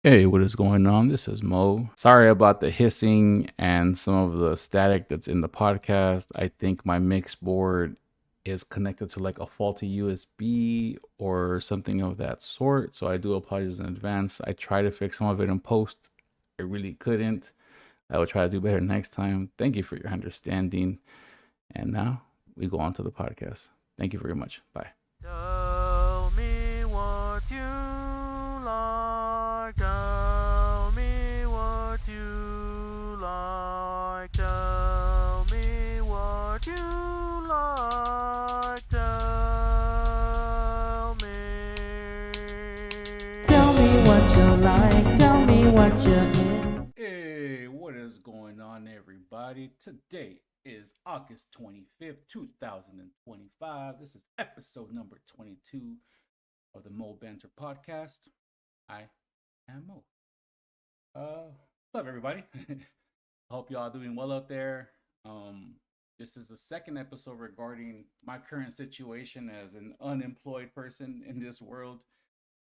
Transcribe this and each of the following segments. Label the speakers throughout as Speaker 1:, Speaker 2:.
Speaker 1: Hey, what is going on? This is Mo. Sorry about the hissing and some of the static that's in the podcast. I think my mix board is connected to like a faulty USB or something of that sort. So I do apologize in advance. I tried to fix some of it in post. I really couldn't. I will try to do better next time. Thank you for your understanding. And now we go on to the podcast. Thank you very much. Bye.
Speaker 2: Tell me what you like. Tell me what you like. Tell me what you like. Tell me. Tell me what you like. Tell me what you're in.
Speaker 1: Hey, what is going on, everybody? Today is August 25th, 2025. This is episode number 22 of the Mo Banter podcast. I am Mo. What's up, everybody? Hope y'all doing well out there. Um, this is the second episode regarding my current situation as an unemployed person in this world.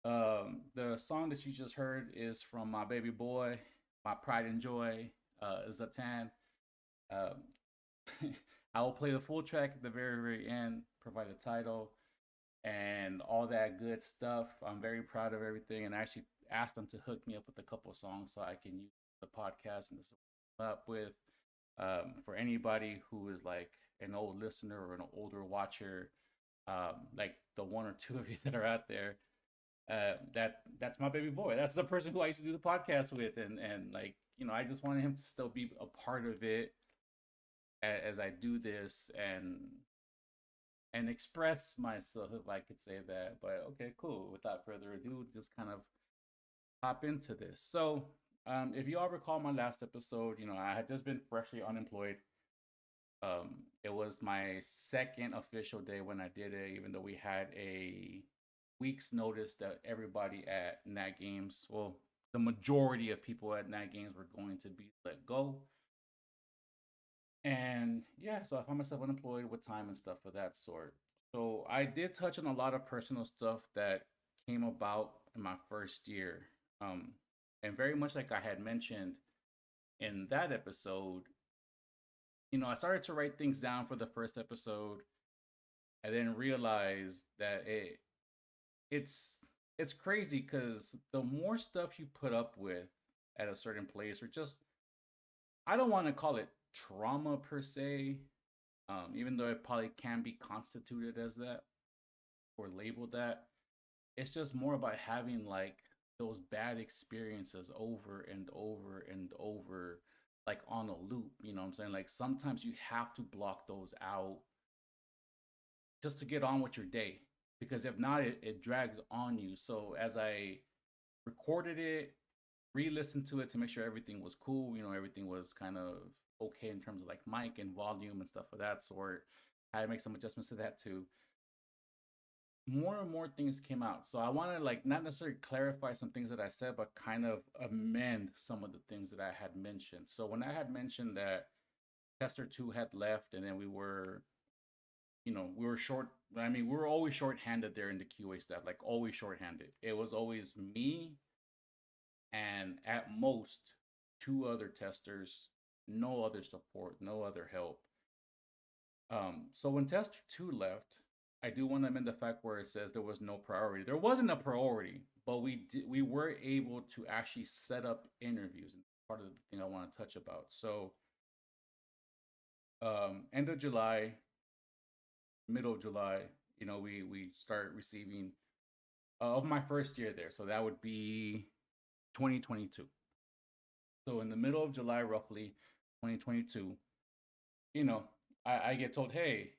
Speaker 1: The song that you just heard is from my baby boy, my pride and joy, ZétaN. Um, I will play the full track at the very end, provide a title and all that good stuff. I'm very proud of everything, and I actually asked them to hook me up with a couple of songs so I can use the podcast and this up with. For anybody who is like an old listener or an older watcher, like the one or two of you that are out there, that's my baby boy. That's the person who I used to do the podcast with, and like I just wanted him to still be a part of it as I do this and express myself, if I could say that. But okay, cool. Without further ado, just kind of hop into this. So, if you all recall my last episode, I had just been freshly unemployed. It was my second official day when I did it, even though we had a week's notice that everybody at NantGames, well, the majority of people at NantGames were going to be let go. And yeah, so I found myself unemployed with time and stuff of that sort. So I did touch on a lot of personal stuff that came about in my first year. Um, and very much like I had mentioned in that episode, I started to write things down for the first episode and then realized that it's it's crazy because the more stuff you put up with at a certain place or just I don't want to call it trauma per se, even though it probably can be constituted as that or labeled that. It's just more about having like those bad experiences over and over and over, like on a loop. You know what I'm saying? Like sometimes you have to block those out just to get on with your day because if not, it drags on you. So as I recorded it, re-listened to it to make sure everything was cool, everything was kind of okay in terms of like mic and volume and stuff of that sort. I had to make some adjustments to that too. More and more things came out. So I want to like not necessarily clarify some things that I said, but kind of amend some of the things that I had mentioned. So when I had mentioned that Tester 2 had left and then we were short. I mean, we were always short-handed there in the QA staff, like always short-handed. It was always me and at most two other testers, no other support, no other help. So when tester two left, I do want to amend the fact where it says there was no priority. There wasn't a priority, but we were able to actually set up interviews, and part of the thing I want to touch about. So end of July, middle of July, we start receiving of my first year there. So that would be 2022. So in the middle of July, roughly 2022, you know, I get told, hey,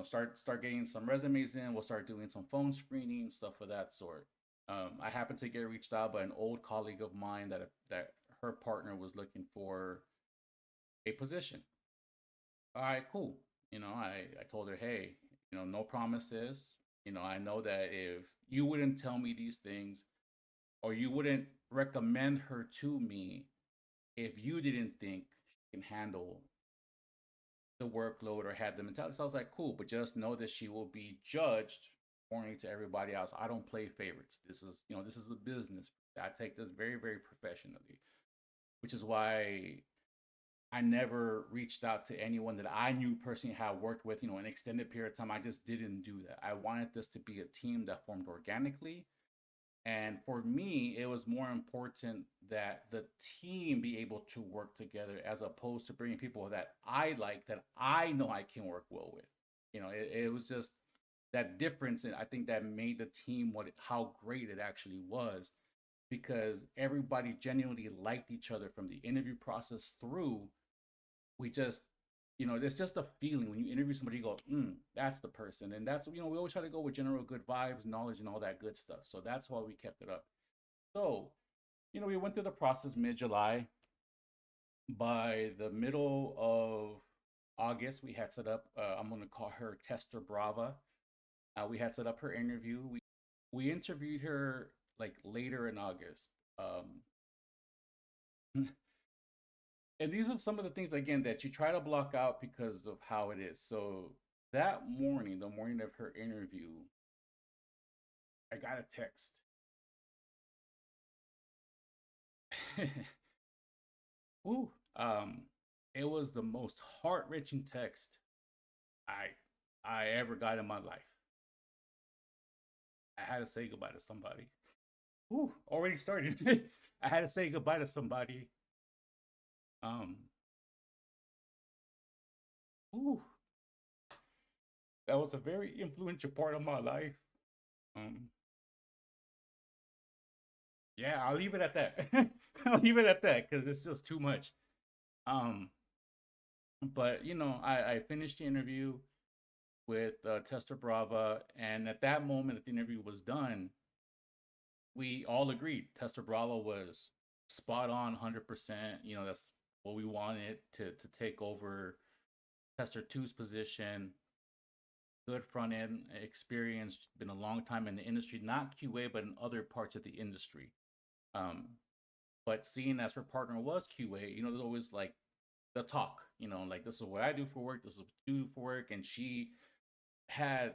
Speaker 1: start getting some resumes in. We'll start doing some phone screening stuff of that sort. I happened to get reached out by an old colleague of mine that her partner was looking for a position. All right, cool. I told her, hey, no promises. I know that if you wouldn't tell me these things or you wouldn't recommend her to me if you didn't think she can handle the workload or had the mentality. So I was like, cool, but just know that she will be judged according to everybody else. I don't play favorites. This is a business. I take this very, very professionally, which is why I never reached out to anyone that I knew personally had worked with, an extended period of time. I just didn't do that. I wanted this to be a team that formed organically. And for me, it was more important that the team be able to work together as opposed to bringing people that I like, that I know I can work well with. It was just that difference. And I think that made the team how great it actually was, because everybody genuinely liked each other from the interview process through. We just, it's just a feeling when you interview somebody, you go, that's the person. And that's, we always try to go with general good vibes, knowledge, and all that good stuff. So that's why we kept it up. So, we went through the process mid-July. By the middle of August, we had set up, I'm going to call her Tester Brava. We had set up her interview. We interviewed her like later in August. And these are some of the things, again, that you try to block out because of how it is. So that morning, the morning of her interview, I got a text. Ooh, it was the most heart-wrenching text I ever got in my life. I had to say goodbye to somebody. Ooh, already started. I had to say goodbye to somebody. Um, ooh, that was a very influential part of my life. Um, yeah, I'll leave it at that. I'll leave it at that because it's just too much. Um, but I finished the interview with Tester Brava, and at that moment, that the interview was done, we all agreed Tester Brava was spot on, 100%. That's what we wanted to take over Tester 2's position. Good front end experience, been a long time in the industry, not QA, but in other parts of the industry. But seeing as her partner was QA, there's always like the talk, like this is what I do for work, this is what you do for work. And had,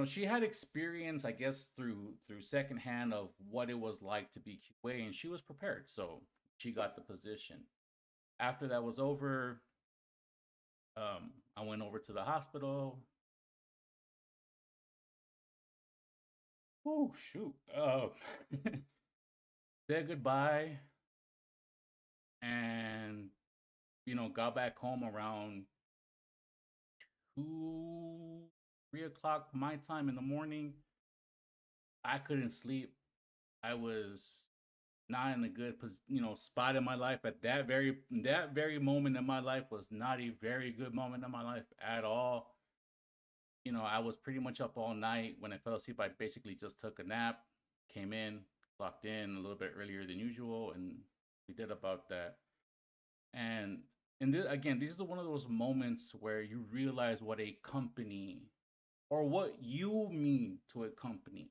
Speaker 1: she had experience, I guess, through secondhand of what it was like to be QA, and she was prepared. So she got the position. After that was over, I went over to the hospital. Oh shoot. Said goodbye, and got back home around 2, 3 o'clock my time in the morning. I couldn't sleep. I was not in a good spot in my life at that very moment in my life. Was not a very good moment in my life at all. I was pretty much up all night. When I fell asleep, I basically just took a nap, came in, clocked in a little bit earlier than usual, and we did about that. And again, these are one of those moments where you realize what a company, or what you mean to a company.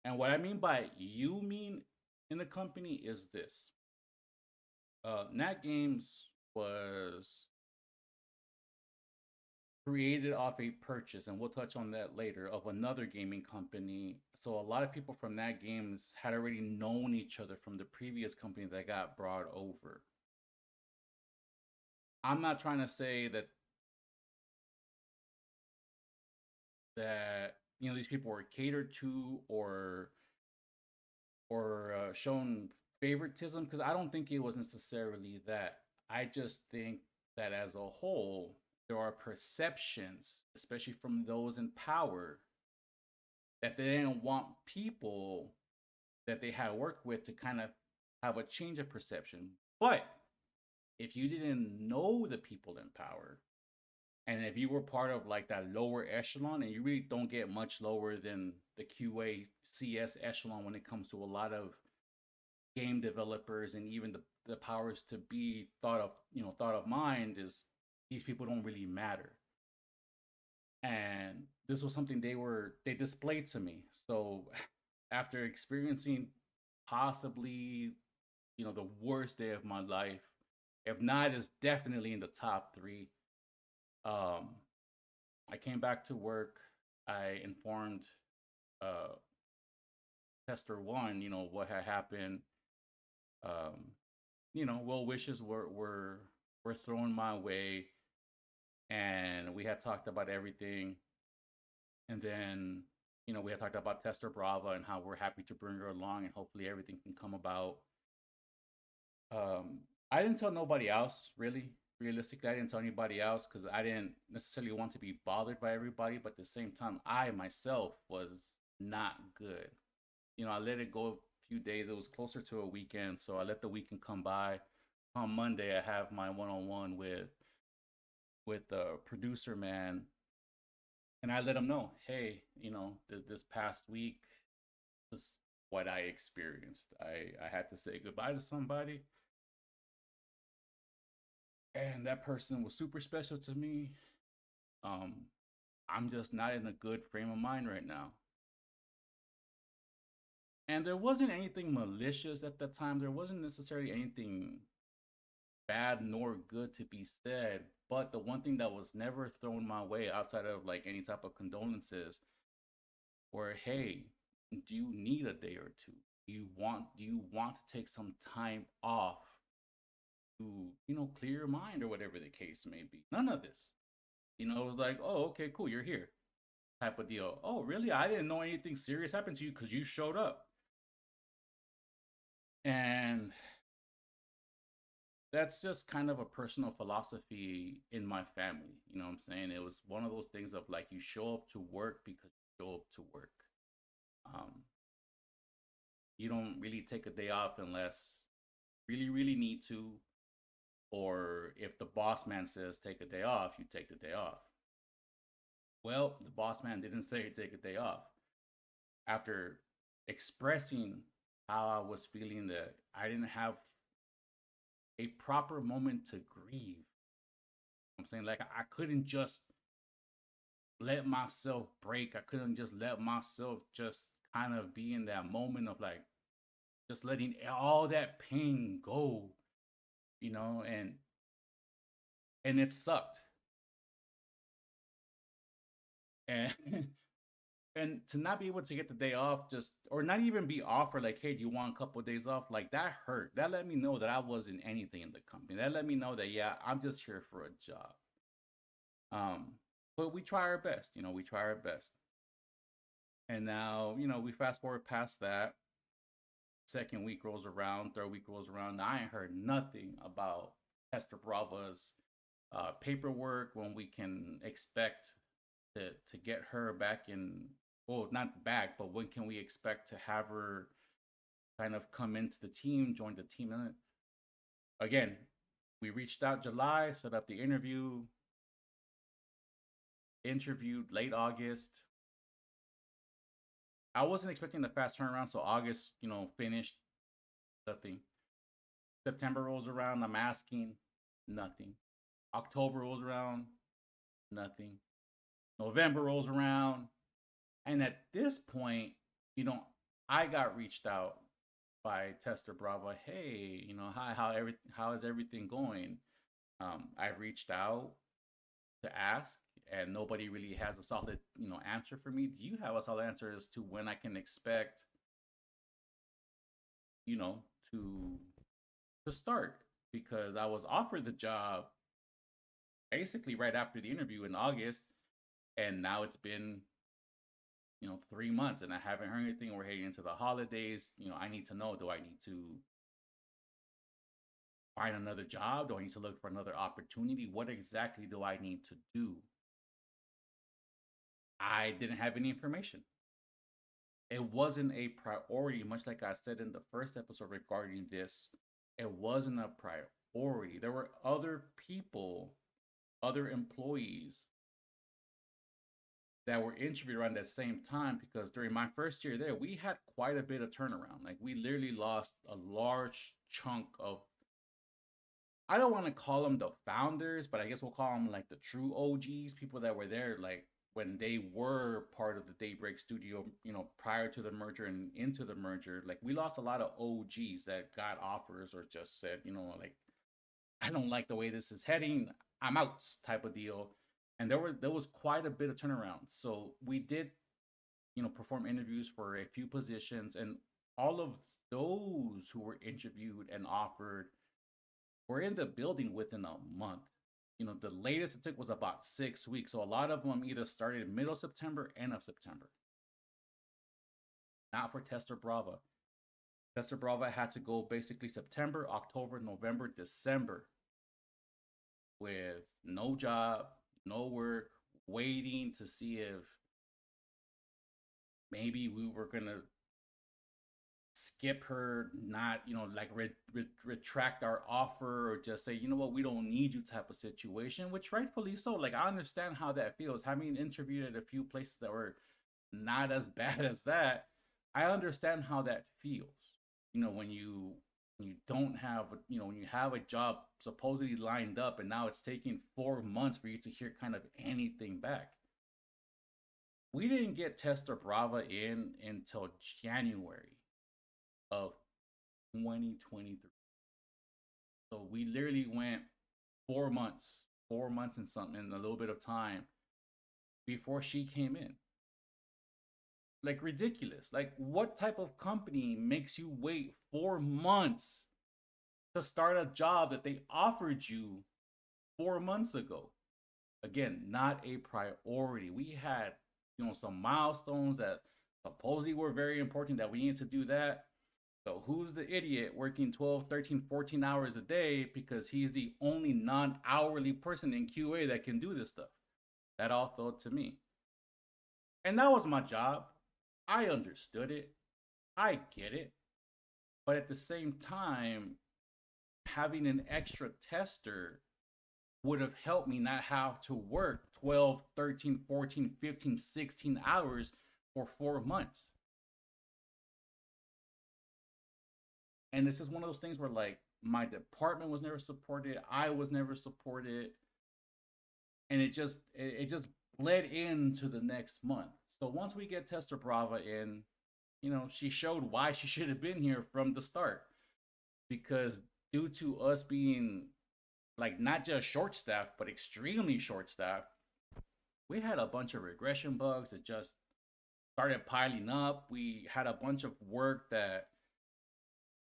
Speaker 1: And what I mean by you mean in the company is this. NantGames was created off a purchase, and we'll touch on that later, of another gaming company. So a lot of people from NantGames had already known each other from the previous company that got brought over. I'm not trying to say that these people were catered to or shown favoritism, because I don't think it was necessarily that. I just think that as a whole, there are perceptions, especially from those in power, that they didn't want people that they had worked with to kind of have a change of perception. But if you didn't know the people in power, and if you were part of like that lower echelon, and you really don't get much lower than the QA CS echelon when it comes to a lot of game developers, and even the powers to be thought of mind, is these people don't really matter. And this was something they displayed to me. So after experiencing possibly the worst day of my life, if not, is definitely in the top 3. I came back to work. I informed Tester 1 what had happened. Um, well wishes were thrown my way, and we had talked about everything. And then, we had talked about Tester Brava and how we're happy to bring her along, and hopefully everything can come about. Um, I didn't tell nobody else, really. Realistically, I didn't tell anybody else because I didn't necessarily want to be bothered by everybody. But at the same time, I myself was not good. I let it go a few days. It was closer to a weekend, so I let the weekend come by. On Monday, I have my one-on-one with the producer man, and I let him know, hey, this past week, this is what I experienced. I had to say goodbye to somebody, and that person was super special to me. Um, I'm just not in a good frame of mind right now. And there wasn't anything malicious at the time. There wasn't necessarily anything bad nor good to be said. But the one thing that was never thrown my way outside of like any type of condolences were, hey, do you need a day or two? Do you want to take some time off to, clear your mind or whatever the case may be? None of this. It was like, oh, okay, cool, you're here. Type of deal. Oh, really? I didn't know anything serious happened to you because you showed up. And that's just kind of a personal philosophy in my family. You know what I'm saying? It was one of those things of like you show up to work because you show up to work. Um, you don't really take a day off unless you really, really need to, or if the boss man says take a day off, you take the day off. Well, the boss man didn't say take a day off. After expressing how I was feeling that I didn't have a proper moment to grieve. I'm saying like I couldn't just let myself break. I couldn't just let myself just kind of be in that moment of like just letting all that pain go, and it sucked. And and to not be able to get the day off, just or not even be offered like, hey, do you want a couple of days off? Like that hurt. That let me know that I wasn't anything in the company. That let me know that yeah, I'm just here for a job. Um, but we try our best, we try our best. And now, we fast forward past that. Second week rolls around, third week rolls around. Now, I ain't heard nothing about Hester Brava's paperwork, when we can expect to get her back in. Well, not back, but when can we expect to have her kind of come into the team, join the team? And again, we reached out July, set up the interviewed late August. I wasn't expecting the fast turnaround, so August, finished, nothing. September rolls around, I'm asking, nothing. October rolls around, nothing. November rolls around, and at this point, you know, I got reached out by Tester Bravo. Hey, hi, how is everything going? I reached out to ask, and nobody really has a solid, answer for me. Do you have a solid answer as to when I can expect, you know, to start? Because I was offered the job basically right after the interview in August, and now it's been 3 months and I haven't heard anything. We're heading into the holidays. I need to know, do I need to find another job? Do I need to look for another opportunity? What exactly do I need to do? I didn't have any information. It wasn't a priority, much like I said in the first episode regarding this. It wasn't a priority. There were other people, other employees that were interviewed around that same time, because during my first year there, we had quite a bit of turnaround. Like we literally lost a large chunk of, I don't want to call them the founders, but I guess we'll call them like the true OGs, people that were there like when they were part of the Daybreak Studio, prior to the merger and into the merger. Like we lost a lot of OGs that got offers or just said, like, I don't like the way this is heading, I'm out type of deal. And there was quite a bit of turnaround. So we did, perform interviews for a few positions, and all of those who were interviewed and offered were in the building within a month. The latest it took was about 6 weeks. So a lot of them either started middle September, end of September. Not for Tester Brava. Tester Brava had to go basically September, October, November, December with no job, no work, waiting to see if maybe we were gonna skip her, not like retract our offer or just say, what, we don't need you type of situation, which rightfully so. Like, I understand how that feels. Having interviewed at a few places that were not as bad as that, I understand how that feels. When you don't have, when you have a job supposedly lined up and now it's taking 4 months for you to hear kind of anything back. We didn't get Tester Brava in until January of 2023. So we literally went 4 months, 4 months and something, and a little bit of time before she came in. Like, ridiculous. Like, what type of company makes you wait 4 months to start a job that they offered you 4 months ago? Again, not a priority. We had, some milestones that supposedly were very important that we needed to do that. So who's the idiot working 12, 13, 14 hours a day because he's the only non-hourly person in QA that can do this stuff? That all fell to me. And that was my job. I understood it. I get it. But at the same time, having an extra tester would have helped me not have to work 12, 13, 14, 15, 16 hours for 4 months. And this is one of those things where, like, my department was never supported. I was never supported. And it just bled into the next month. So once we get Tester Brava in, she showed why she should have been here from the start. Because due to us being, like, not just short-staffed, but extremely short-staffed, we had a bunch of regression bugs that just started piling up. We had a bunch of work that,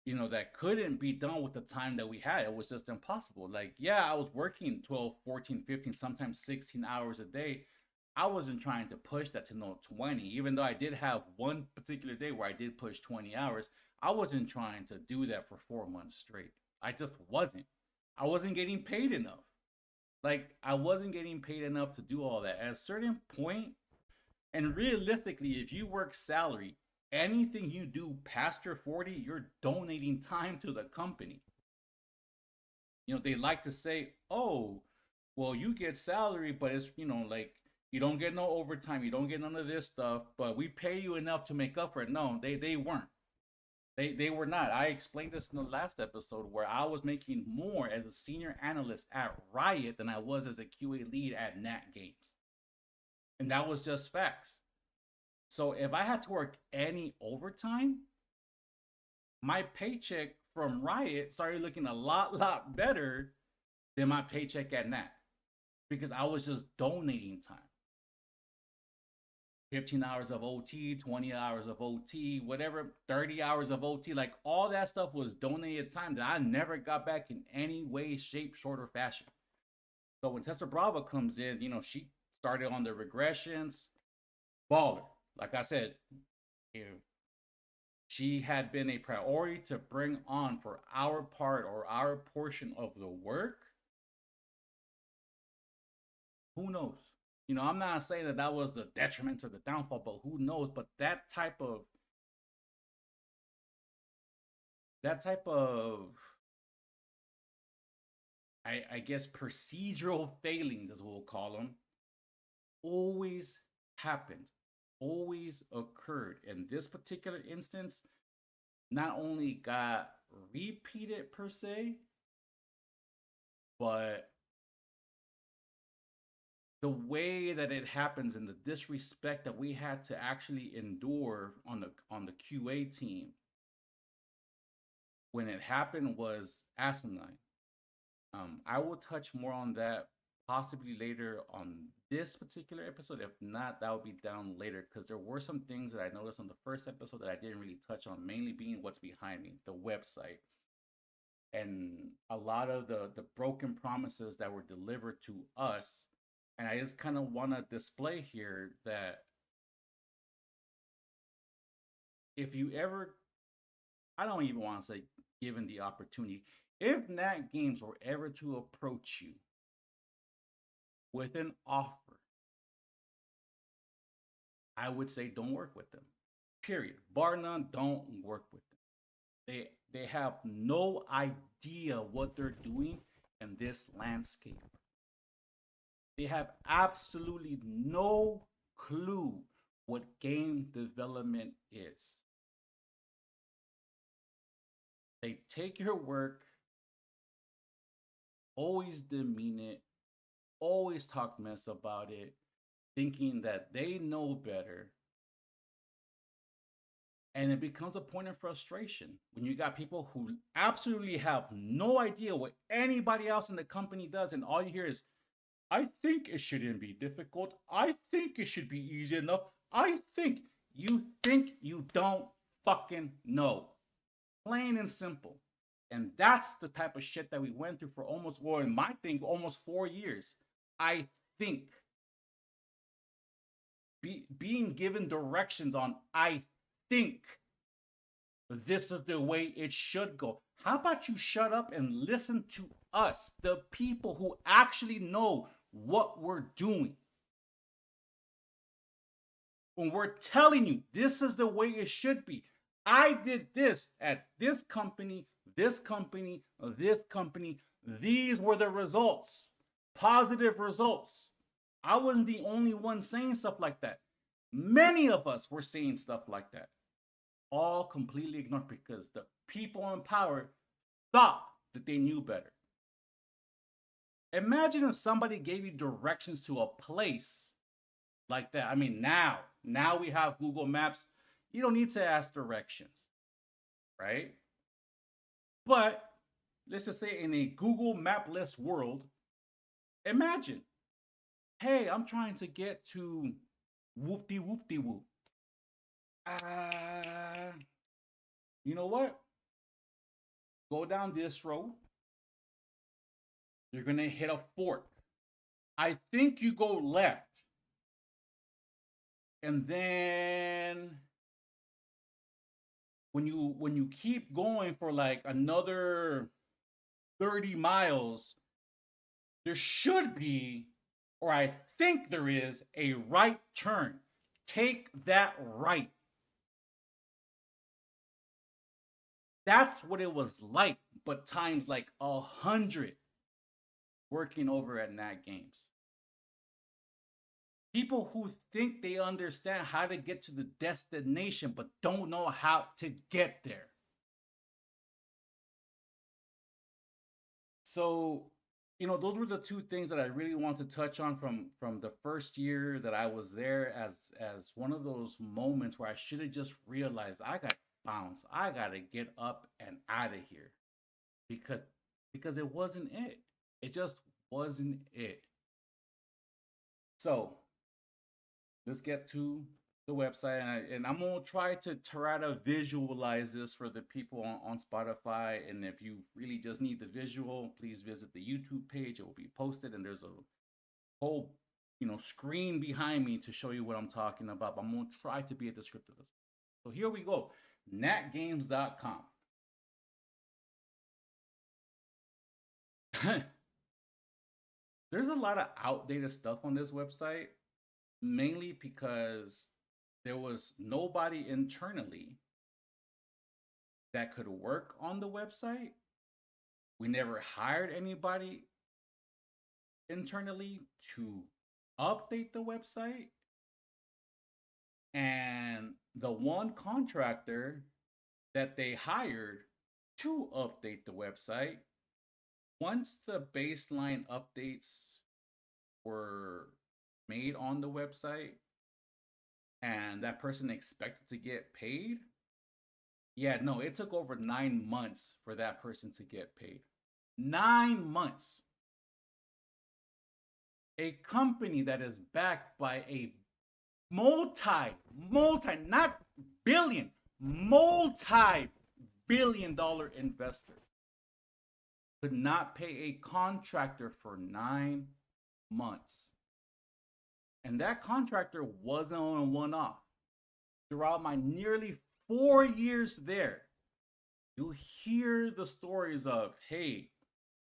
Speaker 1: that couldn't be done with the time that we had. It was just impossible. Like, yeah, I was working 12, 14, 15, sometimes 16 hours a day. I wasn't trying to push that to 20, even though I did have one particular day where I did push 20 hours. I wasn't trying to do that for 4 months straight. I just wasn't. I wasn't getting paid enough. Like, I wasn't getting paid enough to do all that. At a certain point, and realistically, if you work salary, anything you do past your 40, you're donating time to the company. They like to say, oh, well, you get salary, but it's, like, you don't get no overtime, you don't get none of this stuff, but we pay you enough to make up for it. No, they weren't. They were not. I explained this in the last episode where I was making more as a senior analyst at Riot than I was as a QA lead at NantGames. And that was just facts. So if I had to work any overtime, my paycheck from Riot started looking a lot better than my paycheck at Nat. Because I was just donating time. 15 hours of OT, 20 hours of OT, whatever, 30 hours of OT, like, all that stuff was donated time that I never got back in any way, shape, short, or fashion. So when Tester Brava comes in, she started on the regressions, baller. Like I said, if she had been a priority to bring on for our part or our portion of the work, who knows? I'm not saying that was the detriment or the downfall, but who knows? But that type of I guess procedural failings, as we'll call them, always happened, always occurred. In this particular instance, not only got repeated per se, but the way that it happens and the disrespect that we had to actually endure on the QA team when it happened was asinine. I will touch more on that possibly later on this particular episode. If not, that will be down later because there were some things that I noticed on the first episode that I didn't really touch on, mainly being what's behind me, the website, and a lot of the broken promises that were delivered to us. And I just kind of want to display here that if you ever, I don't even want to say given the opportunity, if NantGames were ever to approach you with an offer, I would say don't work with them. Period. Bar none, don't work with them. They have no idea what they're doing in this landscape. They have absolutely no clue what game development is. They take your work, always demean it, always talk mess about it, thinking that they know better. And it becomes a point of frustration when you got people who absolutely have no idea what anybody else in the company does, and all you hear is, I think it shouldn't be difficult. I think it should be easy enough. I think you don't fucking know. Plain and simple. And that's the type of shit that we went through for almost, well, in my thing, almost 4 years. I think. Being given directions on, I think this is the way it should go. How about you shut up and listen to us, the people who actually know what we're doing? When we're telling you this is the way it should be. I did this at this company, this company, this company. These were the results. Positive results. I wasn't the only one saying stuff like that. Many of us were saying stuff like that. All completely ignored because the people in power thought that they knew better. Imagine if somebody gave you directions to a place like that. I mean, now we have Google Maps. You don't need to ask directions, right? But let's just say in a Google Mapless world, imagine, hey, I'm trying to get to whoopty whoopty whoop. You know what? Go down this road. You're gonna hit a fork. I think you go left. And then when you keep going for like another 30 miles, there should be, or I think there is, a right turn. Take that right. That's what it was like, but times like 100 working over at NantGames. People who think they understand how to get to the destination, but don't know how to get there. So, those were the two things that I really want to touch on from the first year that I was there, as one of those moments where I should have just realized I got to bounce. I got to get up and out of here because it wasn't it. It just wasn't it. So, let's get to the website, and I'm gonna try to visualize this for the people on Spotify. And if you really just need the visual, please visit the YouTube page. It will be posted, and there's a whole screen behind me to show you what I'm talking about. But I'm gonna try to be a descriptive. So here we go. NantGames.com. There's a lot of outdated stuff on this website, mainly because there was nobody internally that could work on the website. We never hired anybody internally to update the website. And the one contractor that they hired to update the website, once the baseline updates were made on the website and that person expected to get paid, it took over 9 months for that person to get paid. 9 months. A company that is backed by a not billion, multi-billion-dollar investor could not pay a contractor for 9 months. And that contractor wasn't on a one off. Throughout my nearly 4 years there, you hear the stories of, hey,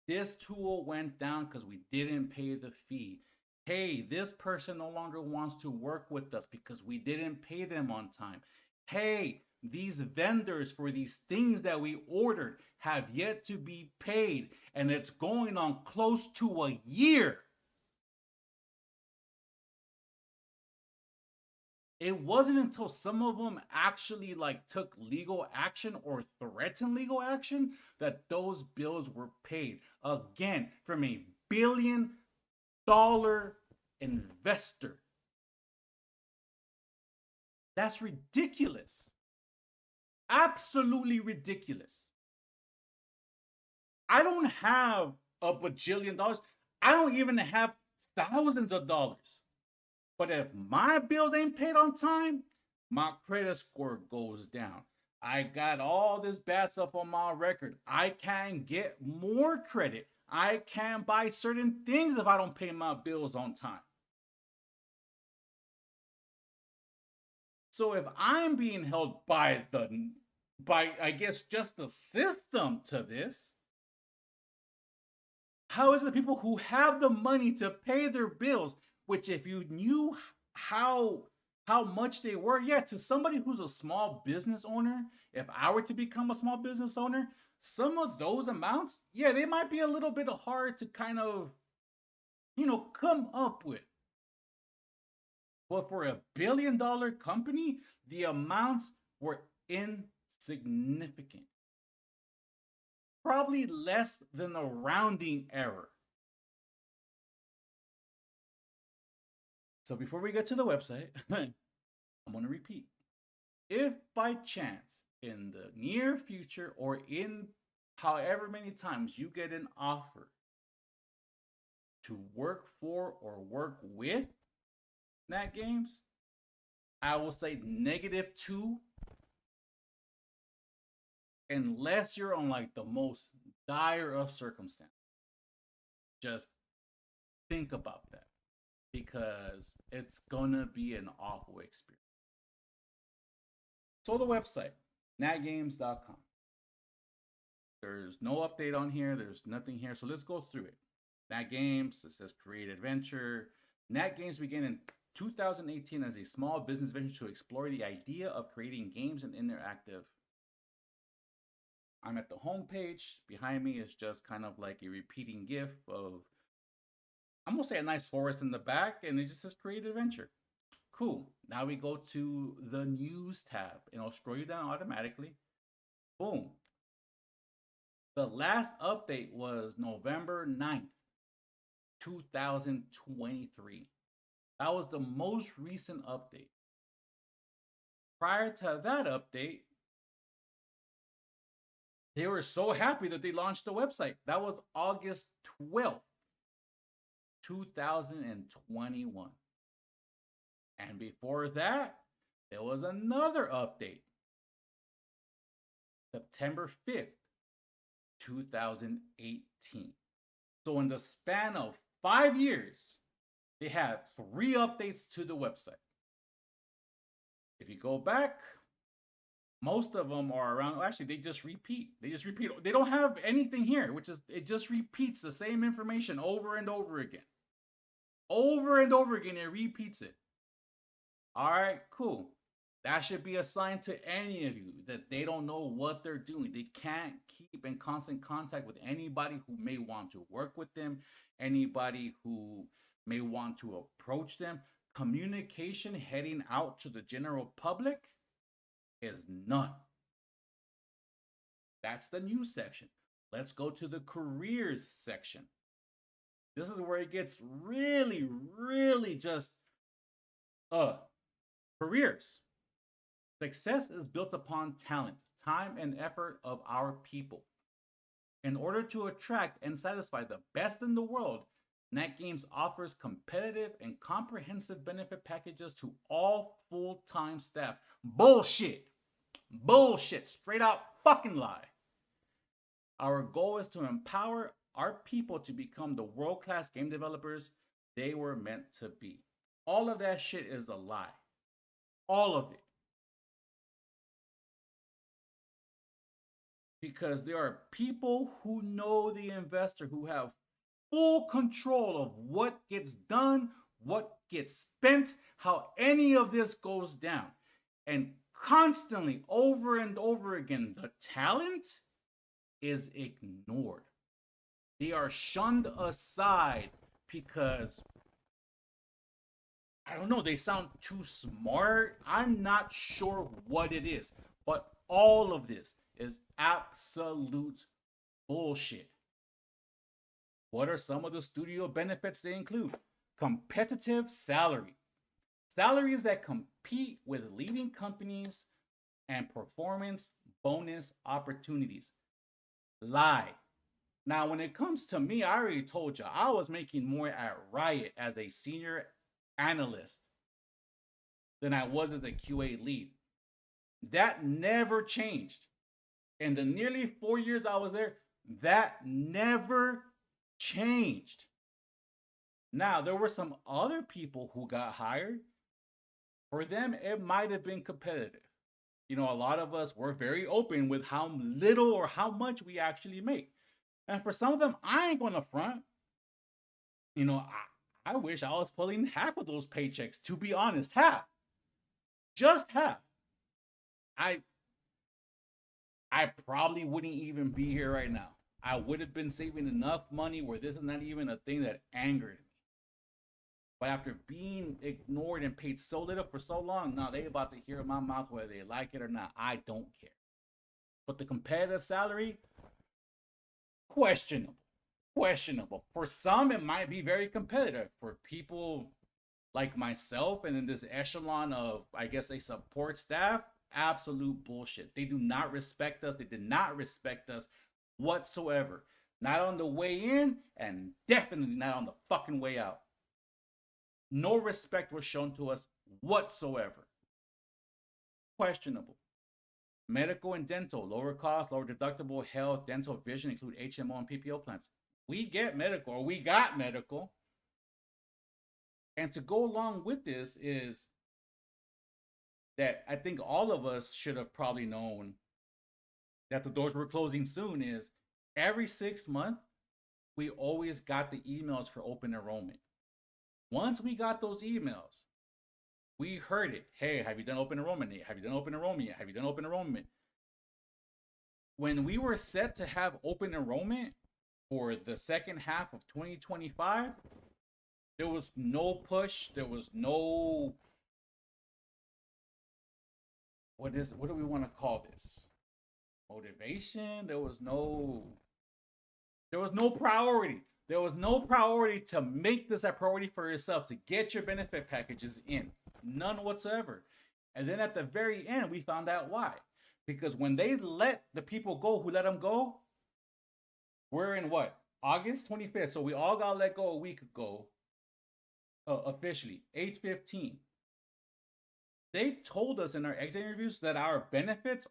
Speaker 1: this tool went down because we didn't pay the fee. Hey, this person no longer wants to work with us because we didn't pay them on time. Hey, these vendors for these things that we ordered have yet to be paid, and it's going on close to a year. It wasn't until some of them actually took legal action or threatened legal action that those bills were paid. Again, from a $1 billion investor. That's ridiculous. Absolutely ridiculous. I don't have a bajillion dollars. I don't even have thousands of dollars. But if my bills ain't paid on time, my credit score goes down. I got all this bad stuff on my record. I can't get more credit. I can't buy certain things if I don't pay my bills on time. So if I'm being held by I guess just the system to this, how is it the people who have the money to pay their bills, which if you knew how much they were, yeah, to somebody who's a small business owner, if I were to become a small business owner, some of those amounts, yeah, they might be a little bit hard to kind of, come up with. But for a $1 billion company, the amounts were insignificant. Probably less than a rounding error. So before we get to the website, I'm going to repeat. If by chance in the near future or in however many times you get an offer to work for or work with NantGames, I will say -2 unless you're on the most dire of circumstances. Just think about that because it's gonna be an awful experience. So the website, NantGames.com. There's no update on here. There's nothing here. So let's go through it. NantGames, it says create adventure. NantGames began in 2018 as a small business venture to explore the idea of creating games and interactive. I'm at the home page. Behind me is just kind of like a repeating GIF of, I'm gonna say, a nice forest in the back, and it just says create adventure. Cool. Now we go to the news tab, and it'll scroll you down automatically. Boom. The last update was November 9th, 2023. That was the most recent update. Prior to that update, they were so happy that they launched the website. That was August 12th, 2021. And before that, there was another update. September 5th, 2018. So in the span of 5 years, they had 3 updates to the website. If you go back, most of them are around, actually, they just repeat. They don't have anything here, which is, it just repeats the same information over and over again. Over and over again, it repeats it. All right, cool. That should be a sign to any of you that they don't know what they're doing. They can't keep in constant contact with anybody who may want to work with them, anybody who may want to approach them. Communication heading out to the general public is none. That's the news section. Let's go to the careers section. This is where it gets really, really just careers. Success is built upon talent, time, and effort of our people. In order to attract and satisfy the best in the world, NantGames offers competitive and comprehensive benefit packages to all full-time staff. Bullshit. Bullshit. Straight out fucking lie. Our goal is to empower our people to become the world-class game developers they were meant to be. All of that shit is a lie. All of it. Because there are people who know the investor, who have full control of what gets done, what gets spent, how any of this goes down. And constantly, over and over again, the talent is ignored. They are shunned aside because, I don't know, they sound too smart. I'm not sure what it is. But all of this is absolute bullshit. What are some of the studio benefits they include? Competitive salary. Salaries that compete with leading companies and performance bonus opportunities. Lie. Now, when it comes to me, I already told you, I was making more at Riot as a senior analyst than I was as a QA lead. That never changed. In the nearly 4 years I was there, that never changed. Now, there were some other people who got hired. For them, it might have been competitive. You know, a lot of us were very open with how little or how much we actually make. And for some of them, I ain't gonna front. You know, I wish I was pulling half of those paychecks, to be honest. Half. Just half. I probably wouldn't even be here right now. I would have been saving enough money where this is not even a thing that angered me. But after being ignored and paid so little for so long, now they about to hear my mouth whether they like it or not. I don't care. But the competitive salary, questionable. Questionable. For some, it might be very competitive. For people like myself and in this echelon of, I guess, a support staff, absolute bullshit. They do not respect us. They did not respect us whatsoever. Not on the way in, and definitely not on the fucking way out. No respect was shown to us whatsoever. Questionable. Medical and dental, lower cost, lower deductible, health, dental, vision include HMO and PPO plans. We get medical, or we got medical. And to go along with this is that I think all of us should have probably known that the doors were closing soon. Is every 6 months, we always got the emails for open enrollment. Once we got those emails, we heard it. Hey, have you done open enrollment yet? Have you done open enrollment yet? Have you done open enrollment? When we were set to have open enrollment for the second half of 2025, there was no push. There was no, what do we want to call this? Motivation. There was no priority. There was no priority to make this a priority for yourself, to get your benefit packages in. None whatsoever. And then at the very end, we found out why. Because when they let the people go who let them go, we're in what? August 25th. So we all got let go a week ago, officially, 8/15. They told us in our exit interviews that our benefits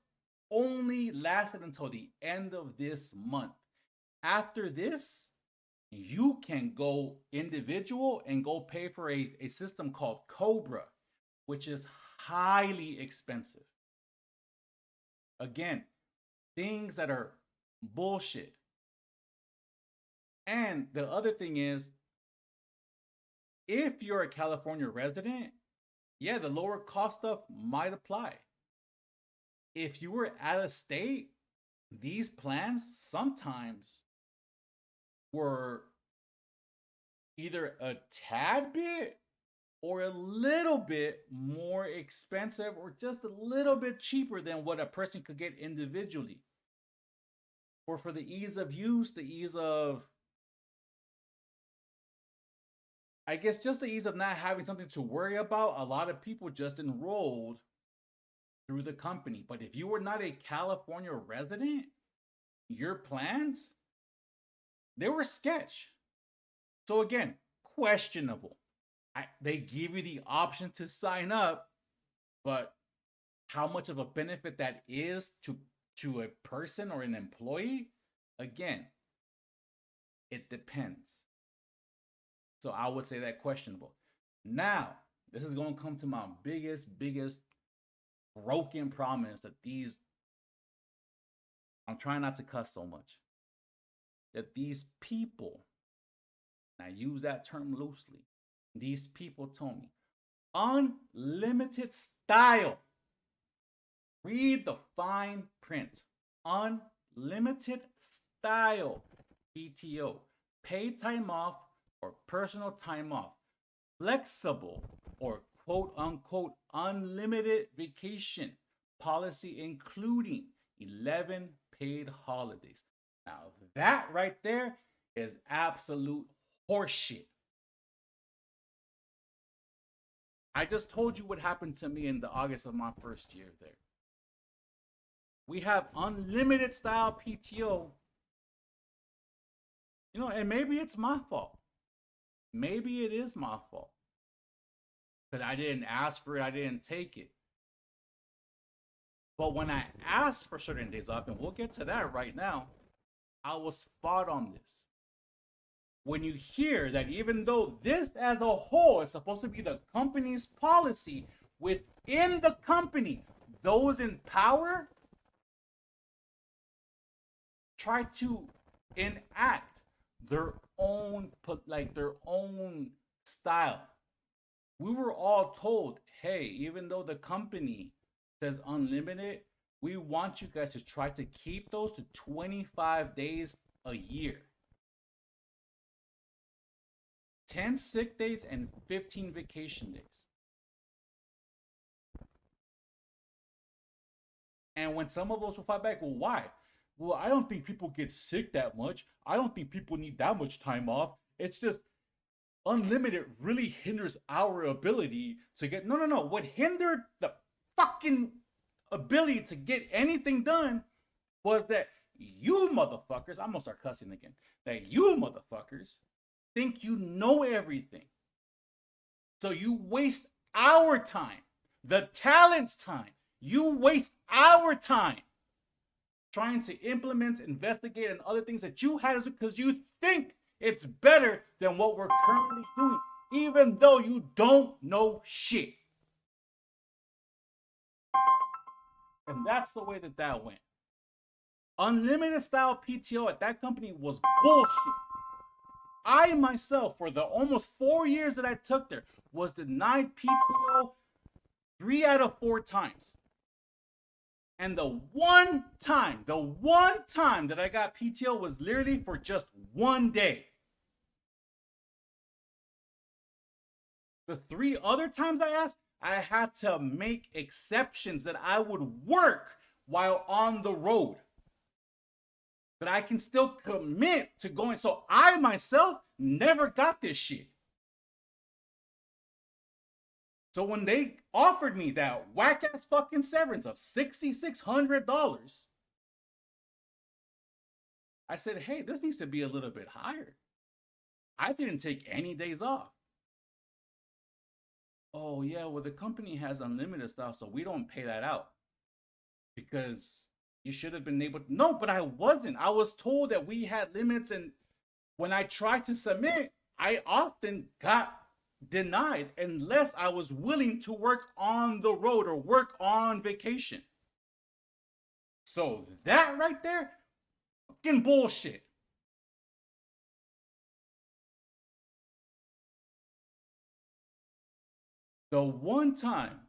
Speaker 1: only lasted until the end of this month. After this, you can go individual and go pay for a system called Cobra, which is highly expensive. Again, things that are bullshit. And the other thing is, if you're a California resident, yeah, the lower cost stuff might apply. If you were out of state, these plans sometimes were either a tad bit or a little bit more expensive or just a little bit cheaper than what a person could get individually. Or for the ease of use, the ease of, I guess, just the ease of not having something to worry about, a lot of people just enrolled through the company. But if you were not a California resident, your plans, they were sketch. So again, questionable. They give you the option to sign up, but how much of a benefit that is to a person or an employee, again, it depends. So I would say that questionable. Now, this is going to come to my biggest broken promise that these, I'm trying not to cuss so much, that these people, and I use that term loosely, these people told me unlimited style. Read the fine print. Unlimited style PTO. Paid time off or personal time off. Flexible or quote unquote unlimited vacation policy, including 11 paid holidays. Now, that right there is absolute horseshit. I just told you what happened to me in the August of my first year there. We have unlimited style PTO. You know, and maybe it's my fault. Maybe it is my fault. Because I didn't ask for it, I didn't take it. But when I asked for certain days off, and we'll get to that right now, I was spot on this. When you hear that even though this as a whole is supposed to be the company's policy, within the company, those in power try to enact their own style. We were all told, hey, even though the company says unlimited, we want you guys to try to keep those to 25 days a year. 10 sick days and 15 vacation days. And when some of us will fight back, well, why? Well, I don't think people get sick that much. I don't think people need that much time off. It's just unlimited really hinders our ability to get. No. What hindered the fucking ability to get anything done was that you motherfuckers, I'm gonna start cussing again, that you motherfuckers think you know everything. So you waste our time, the talent's time. You waste our time trying to implement, investigate, and other things that you had because you think it's better than what we're currently doing, even though you don't know shit. And that's the way that went. Unlimited style PTO at that company was bullshit. I myself, for the almost 4 years that I took there, was denied PTO 3 out of 4 times. And the one time that I got PTO was literally for just 1 day. The 3 other times I asked, I had to make exceptions that I would work while on the road. That I can still commit to going. So I myself never got this shit. So when they offered me that whack-ass fucking severance of $6,600, I said, hey, this needs to be a little bit higher. I didn't take any days off. Oh, yeah, well, the company has unlimited stuff, so we don't pay that out. Because you should have been able to. No, but I wasn't. I was told that we had limits, and when I tried to submit, I often got denied unless I was willing to work on the road or work on vacation. So that right there, fucking bullshit. The one time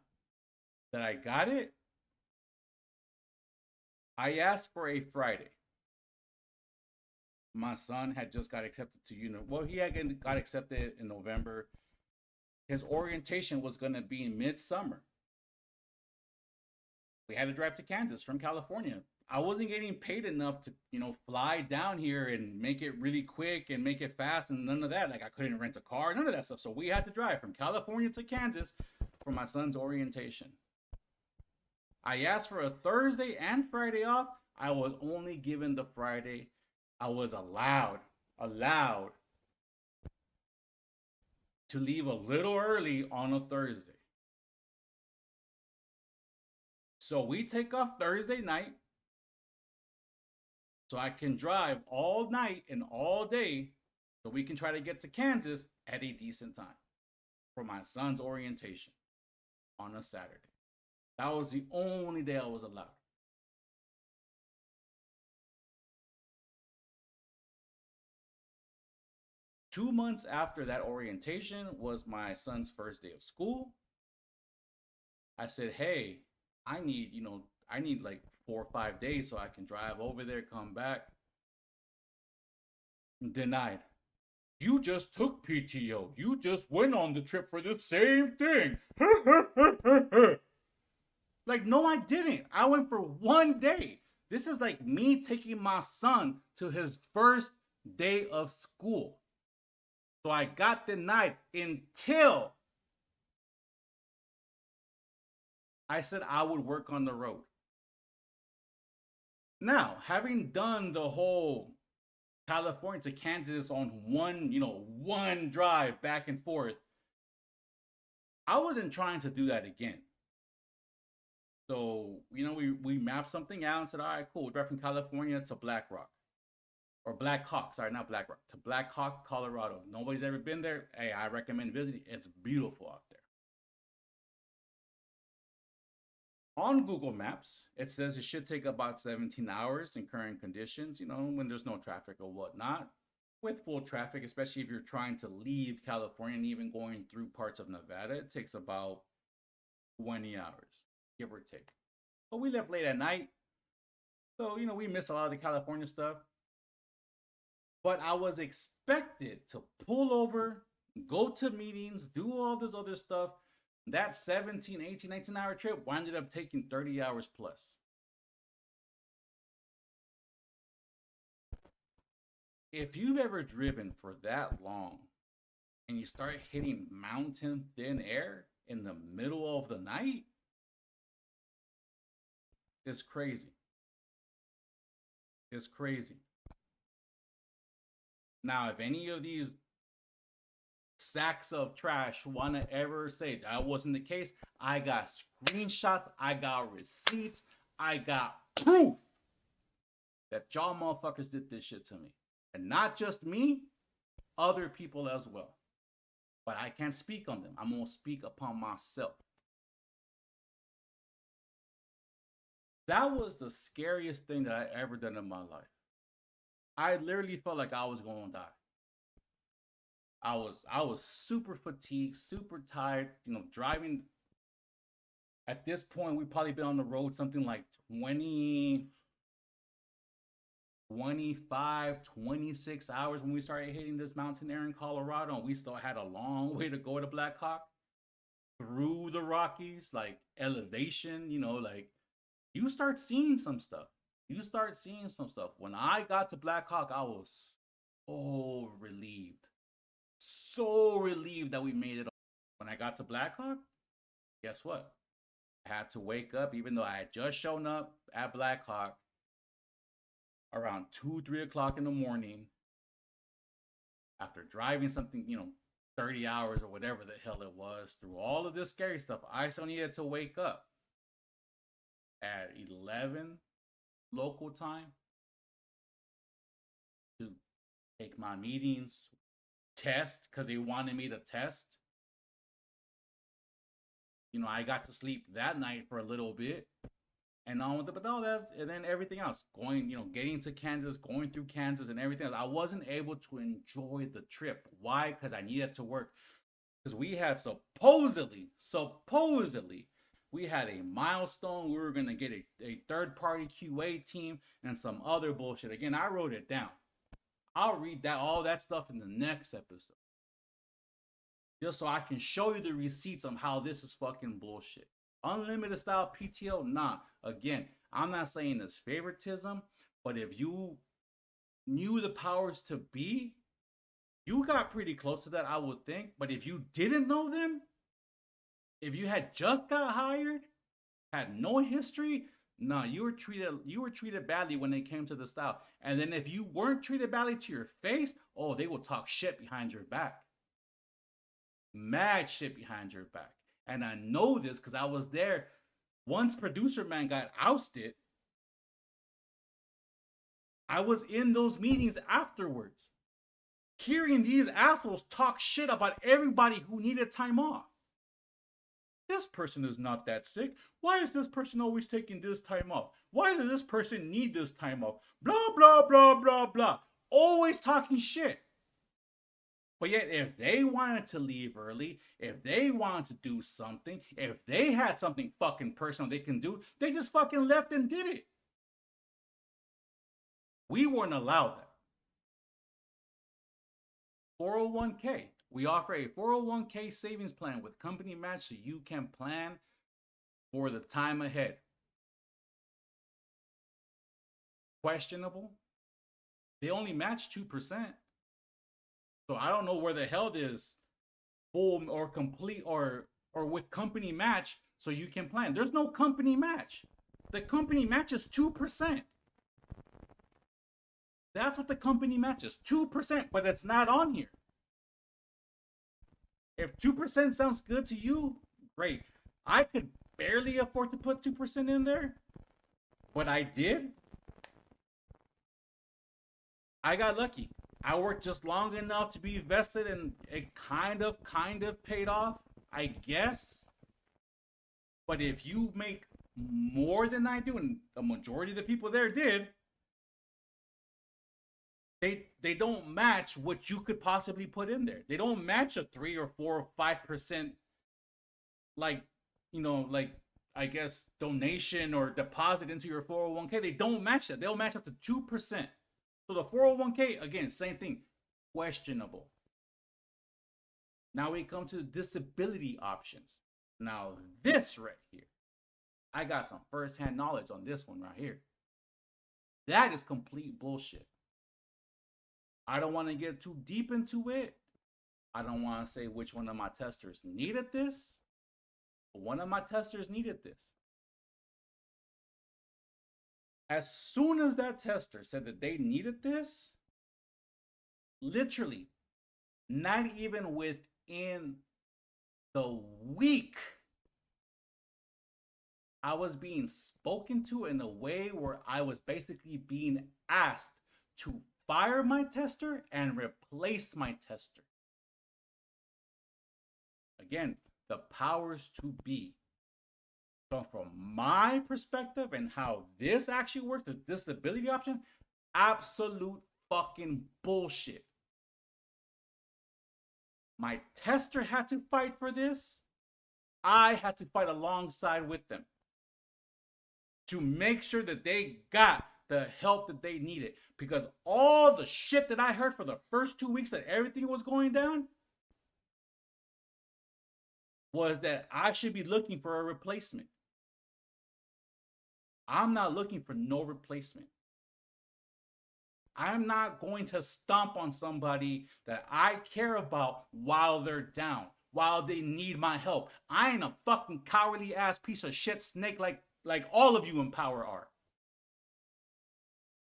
Speaker 1: that I got it, I asked for a Friday. My son had just got accepted to well, he had got accepted in November. His orientation was going to be in midsummer. We had to drive to Kansas from California. I wasn't getting paid enough to, fly down here and make it really quick and make it fast and none of that. Like I couldn't rent a car, none of that stuff. So we had to drive from California to Kansas for my son's orientation. I asked for a Thursday and Friday off. I was only given the Friday. I was allowed to leave a little early on a Thursday. So we take off Thursday night so I can drive all night and all day so we can try to get to Kansas at a decent time for my son's orientation on a Saturday. That was the only day I was allowed. Two months after that orientation was my son's first day of school. I said, hey, I need like 4 or 5 days so I can drive over there, come back. Denied. You just took PTO. You just went on the trip for the same thing. Like, no, I didn't. I went for 1 day. This is like me taking my son to his first day of school. So I got denied until I said I would work on the road. Now, having done the whole California to Kansas on one drive back and forth, I wasn't trying to do that again. So, we mapped something out and said, all right, cool. We drive from California to Black Rock. Or Black Hawk, sorry, not Black Rock, to Black Hawk, Colorado. Nobody's ever been there. Hey, I recommend visiting. It's beautiful out there. On Google Maps, it says it should take about 17 hours in current conditions, when there's no traffic or whatnot. With full traffic, especially if you're trying to leave California and even going through parts of Nevada, it takes about 20 hours, give or take. But we left late at night, so, we missed a lot of the California stuff. But I was expected to pull over, go to meetings, do all this other stuff. That 17, 18, 19-hour trip wound up taking 30 hours plus. If you've ever driven for that long and you start hitting mountain thin air in the middle of the night, it's crazy. It's crazy. Now, if any of these sacks of trash want to ever say that wasn't the case, I got screenshots, I got receipts, I got proof that y'all motherfuckers did this shit to me. And not just me, other people as well. But I can't speak on them. I'm going to speak upon myself. That was the scariest thing that I ever done in my life. I literally felt like I was going to die. I was super fatigued, super tired, driving. At this point, we've probably been on the road something like 20, 25, 26 hours when we started hitting this mountain air in Colorado, and we still had a long way to go to Black Hawk through the Rockies, like elevation, like you start seeing some stuff. When I got to Black Hawk, I was so relieved. So relieved that we made it. When I got to Black Hawk, guess what? I had to wake up, even though I had just shown up at Black Hawk around 2, 3 o'clock in the morning after driving something, 30 hours or whatever the hell it was through all of this scary stuff. I still needed to wake up at 11 local time to take my meetings, test, because they wanted me to test. I got to sleep that night for a little bit, and on with all that, and then everything else, getting to Kansas, going through Kansas, and everything else. I wasn't able to enjoy the trip. Why? Because I needed to work. Because we had supposedly, we had a milestone. We were going to get a third-party QA team and some other bullshit. Again, I wrote it down. I'll read all that stuff in the next episode. Just so I can show you the receipts on how this is fucking bullshit. Unlimited style PTO, nah. Again, I'm not saying it's favoritism, but if you knew the powers to be, you got pretty close to that, I would think. But if you didn't know them, if you had just got hired, had no history, nah, you were treated badly when they came to the style. And then if you weren't treated badly to your face, oh, they will talk shit behind your back. mad shit behind your back. And I know this because I was there once producer man got ousted. I was in those meetings afterwards, hearing these assholes talk shit about everybody who needed time off. This person is not that sick. Why is this person always taking this time off? Why does this person need this time off? Blah, blah, blah, blah, blah. Always talking shit. But yet, if they wanted to leave early, if they wanted to do something, if they had something fucking personal they can do, they just fucking left and did it. We weren't allowed that. 401k. We offer a 401k savings plan with company match so you can plan for the time ahead. Questionable. They only match 2%. So I don't know where the hell this full or complete or with company match so you can plan. There's no company match. The company match is 2%. That's what the company matches, 2%, but it's not on here. If 2% sounds good to you, great. I could barely afford to put 2% in there, but I did. I got lucky. I worked just long enough to be vested, and it kind of paid off, I guess. But if you make more than I do, and the majority of the people there did, they don't match what you could possibly put in there. They don't match a 3 or 4 or 5%, like, I guess donation or deposit into your 401k. They don't match that. They'll match up to 2%. So the 401k, again, same thing, questionable. Now we come to the disability options. Now this right here, I got some first-hand knowledge on this one right here. That is complete bullshit. I don't want to get too deep into it. I don't want to say which one of my testers needed this, but one of my testers needed this. As soon as that tester said that they needed this, literally, not even within the week, I was being spoken to in a way where I was basically being asked to fire my tester and replace my tester. Again, the powers to be. So from my perspective and how this actually works, the disability option, absolute fucking bullshit. My tester had to fight for this. I had to fight alongside with them to make sure that they got the help that they needed. Because all the shit that I heard for the first 2 weeks that everything was going down was that I should be looking for a replacement. I'm not looking for no replacement. I'm not going to stomp on somebody that I care about while they're down, while they need my help. I ain't a fucking cowardly ass piece of shit snake like all of you in power are.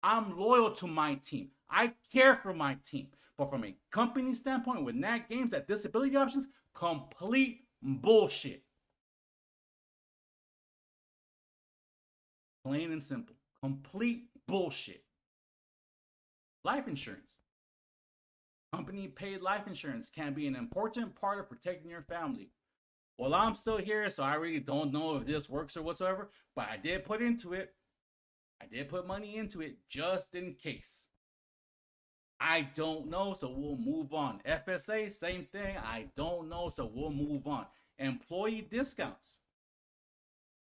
Speaker 1: I'm loyal to my team. I care for my team. But from a company standpoint with NantGames, that disability options, complete bullshit. Plain and simple. Complete bullshit. Life insurance. Company paid life insurance can be an important part of protecting your family. Well, I'm still here, so I really don't know if this works or whatsoever, but I did put into it. I did put money into it just in case. I don't know, so we'll move on. FSA, same thing. I don't know, so we'll move on. Employee discounts.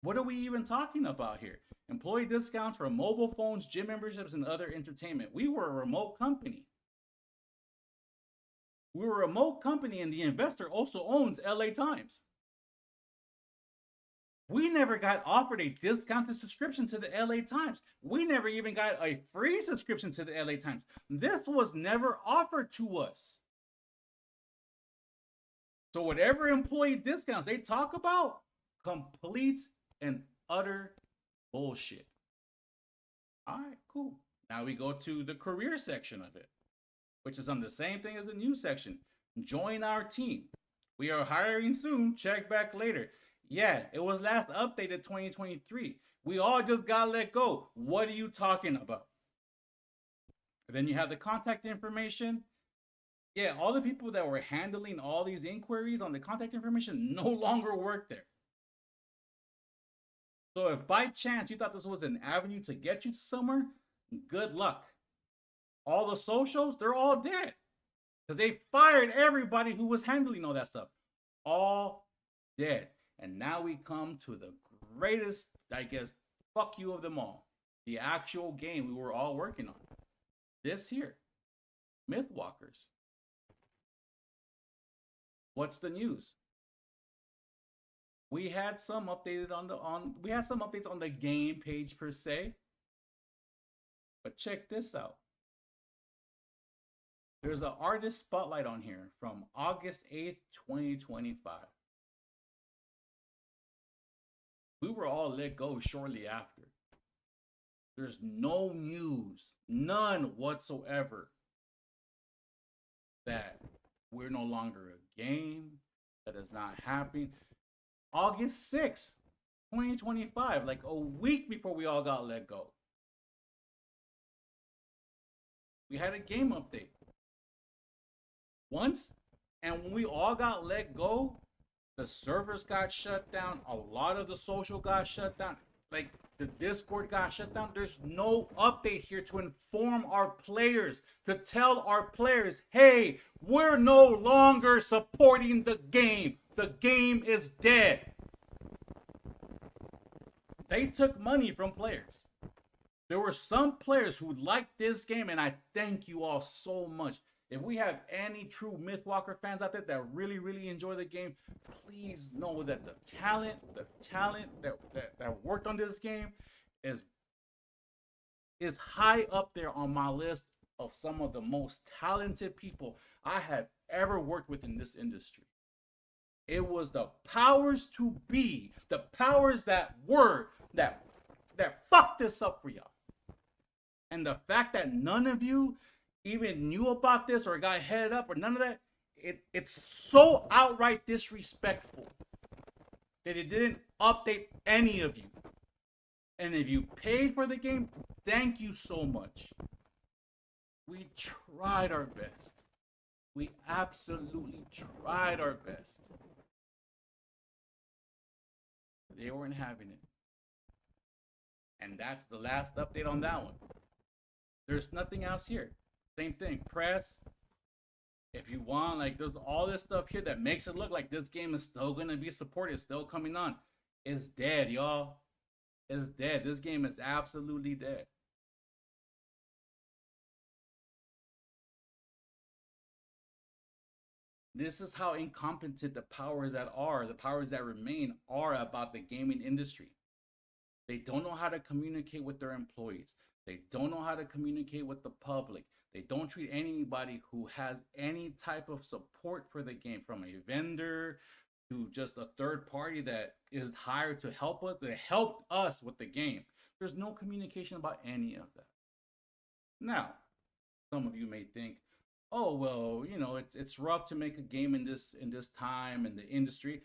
Speaker 1: What are we even talking about here? Employee discounts for mobile phones, gym memberships, and other entertainment. We were a remote company. We were a remote company, and the investor also owns LA Times. We never got offered a discounted subscription to the LA Times. We never even got a free subscription to the LA Times. This was never offered to us. So whatever employee discounts they talk about, complete and utter bullshit. All right, cool. Now we go to the career section of it, which is on the same thing as the news section. Join our team. We are hiring soon. Check back later. Yeah, it was last updated 2023. We all just got let go. What are you talking about? And then you have the contact information. Yeah, all the people that were handling all these inquiries on the contact information no longer work there. So if by chance you thought this was an avenue to get you to somewhere, good luck. All the socials, they're all dead. Because they fired everybody who was handling all that stuff. All dead. And now we come to the greatest, I guess, fuck you of them all. The actual game we were all working on. This here. Mythwalkers. What's the news? We had some updated we had some updates on the game page per se. But check this out. There's an artist spotlight on here from August 8th, 2025. We were all let go shortly after. There's no news, none whatsoever, that we're no longer a game, that is not happening. August 6th, 2025, like a week before we all got let go. We had a game update. Once, and when we all got let go, the servers got shut down. A lot of the social got shut down. Like the Discord got shut down. There's no update here to inform our players, to tell our players, hey, we're no longer supporting the game. The game is dead. They took money from players. There were some players who liked this game, and I thank you all so much. If we have any true Mythwalker fans out there that really, really enjoy the game, please know that the talent that worked on this game is high up there on my list of some of the most talented people I have ever worked with in this industry. It was the powers to be, the powers that were, that fucked this up for y'all. And the fact that none of you even knew about this or got headed up or none of that, it's so outright disrespectful that it didn't update any of you. And if you paid for the game, thank you so much. We tried our best. We absolutely tried our best. They weren't having it. And that's the last update on that one. There's nothing else here. Same thing. Press. If you want, like, there's all this stuff here that makes it look like this game is still going to be supported, still coming on. It's dead, y'all. It's dead. This game is absolutely dead. This is how incompetent the powers that remain are about the gaming industry. They don't know how to communicate with their employees. They don't know how to communicate with the public. They don't treat anybody who has any type of support for the game, from a vendor to just a third party that is hired to help us, that helped us with the game. There's no communication about any of that. Now, some of you may think, oh, well, you know, it's rough to make a game in this time in the industry.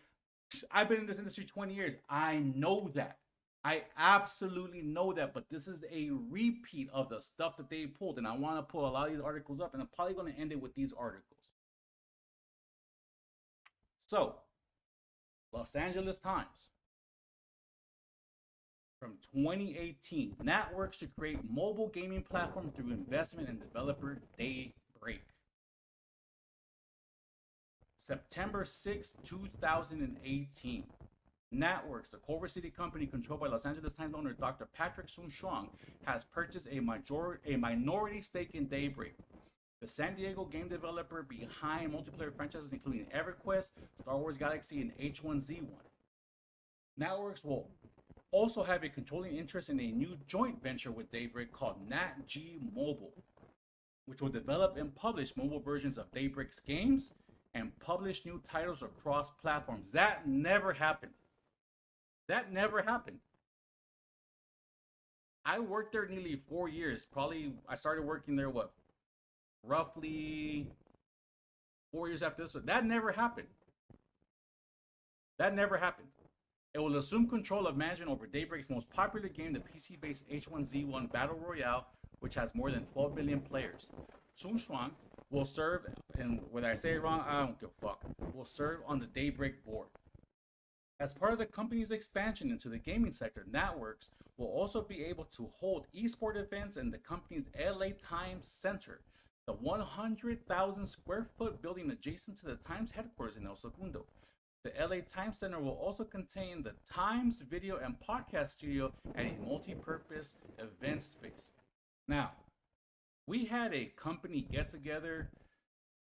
Speaker 1: I've been in this industry 20 years. I know that. I absolutely know that, but this is a repeat of the stuff that they pulled, and I want to pull a lot of these articles up, and I'm probably going to end it with these articles. So, Los Angeles Times. From 2018, Nat works to create mobile gaming platform through investment in developer Daybreak. September 6, 2018. NatWorks, the Culver City company controlled by Los Angeles Times owner Dr. Patrick Soon-Shiong, has purchased a minority stake in Daybreak, the San Diego game developer behind multiplayer franchises including EverQuest, Star Wars Galaxy, and H1Z1. NatWorks will also have a controlling interest in a new joint venture with Daybreak called NatG Mobile, which will develop and publish mobile versions of Daybreak's games and publish new titles across platforms. That never happened. That never happened. I worked there nearly 4 years. Probably, I started working there, roughly 4 years after this one. That never happened. That never happened. It will assume control of management over Daybreak's most popular game, the PC-based H1Z1 Battle Royale, which has more than 12 million players. Sun Shuang will serve, and whether I say it wrong, I don't give a fuck, will serve on the Daybreak board. As part of the company's expansion into the gaming sector, NantWorks will also be able to hold esport events in the company's LA Times Center, the 100,000 square foot building adjacent to the Times headquarters in El Segundo. The LA Times Center will also contain the Times video and podcast studio and a multi-purpose event space. Now, we had a company get together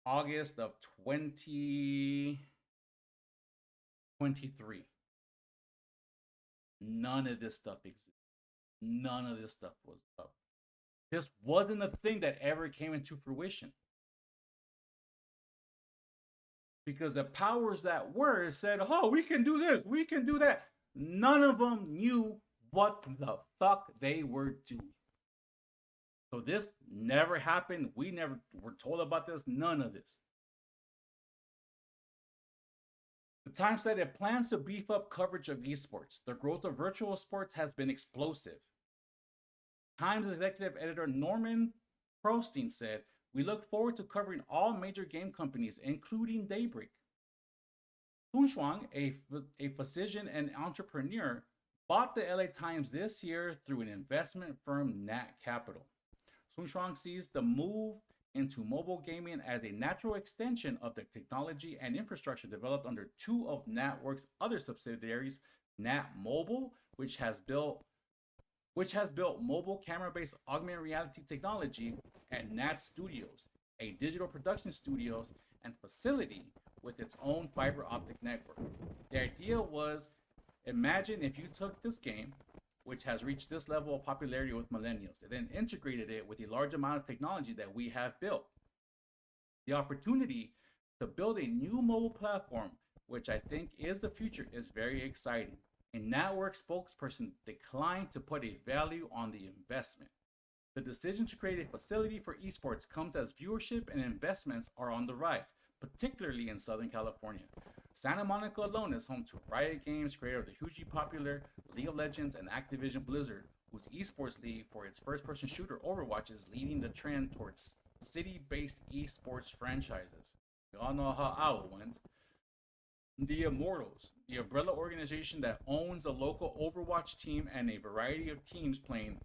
Speaker 1: August of 2023. None of this stuff existed. None of this stuff was up. This wasn't a thing that ever came into fruition. Because the powers that were said, oh, we can do this, we can do that. None of them knew what the fuck they were doing. So this never happened. We never were told about this. None of this. The Times said it plans to beef up coverage of esports. The growth of virtual sports has been explosive. Times executive editor Norman Prostein said, we look forward to covering all major game companies, including Daybreak. Sun Shuang, a physician and entrepreneur, bought the LA Times this year through an investment firm, Nat Capital. Sun Shuang sees the move into mobile gaming as a natural extension of the technology and infrastructure developed under two of NantWorks' other subsidiaries, Nat Mobile, which has built mobile camera-based augmented reality technology, and Nat Studios, a digital production studios and facility with its own fiber optic network. The idea was, imagine if you took this game, which has reached this level of popularity with millennials, and then integrated it with a large amount of technology that we have built. The opportunity to build a new mobile platform, which I think is the future, is very exciting. A NantWorks spokesperson declined to put a value on the investment. The decision to create a facility for esports comes as viewership and investments are on the rise, particularly in Southern California. Santa Monica alone is home to Riot Games, creator of the hugely popular League of Legends, and Activision Blizzard, whose esports league for its first-person shooter Overwatch is leading the trend towards city-based esports franchises. We all know how OWL went. The Immortals, the umbrella organization that owns a local Overwatch team and a variety of teams playing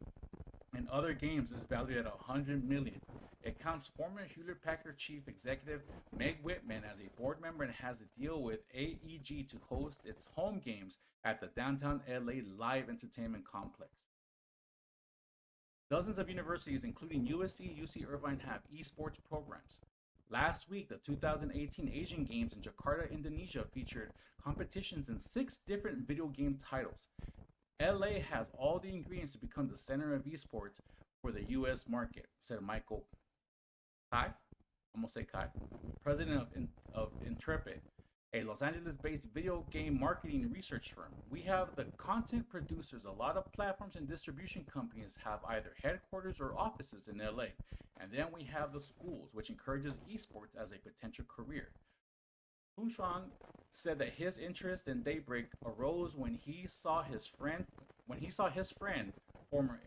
Speaker 1: in other games, is valued at $100 million. It counts former Hewlett-Packard chief executive Meg Whitman as a board member and has a deal with AEG to host its home games at the downtown LA Live Entertainment Complex. Dozens of universities, including USC, UC Irvine, have esports programs. Last week, the 2018 Asian Games in Jakarta, Indonesia featured competitions in 6 different video game titles. LA has all the ingredients to become the center of esports for the US market, said Michael Kai, I'm gonna say Kai, president of Intrepid, a Los Angeles-based video game marketing research firm. We have the content producers. A lot of platforms and distribution companies have either headquarters or offices in LA. And then we have the schools, which encourages esports as a potential career. Sun Shuang said that his interest in Daybreak arose when he saw his friend, former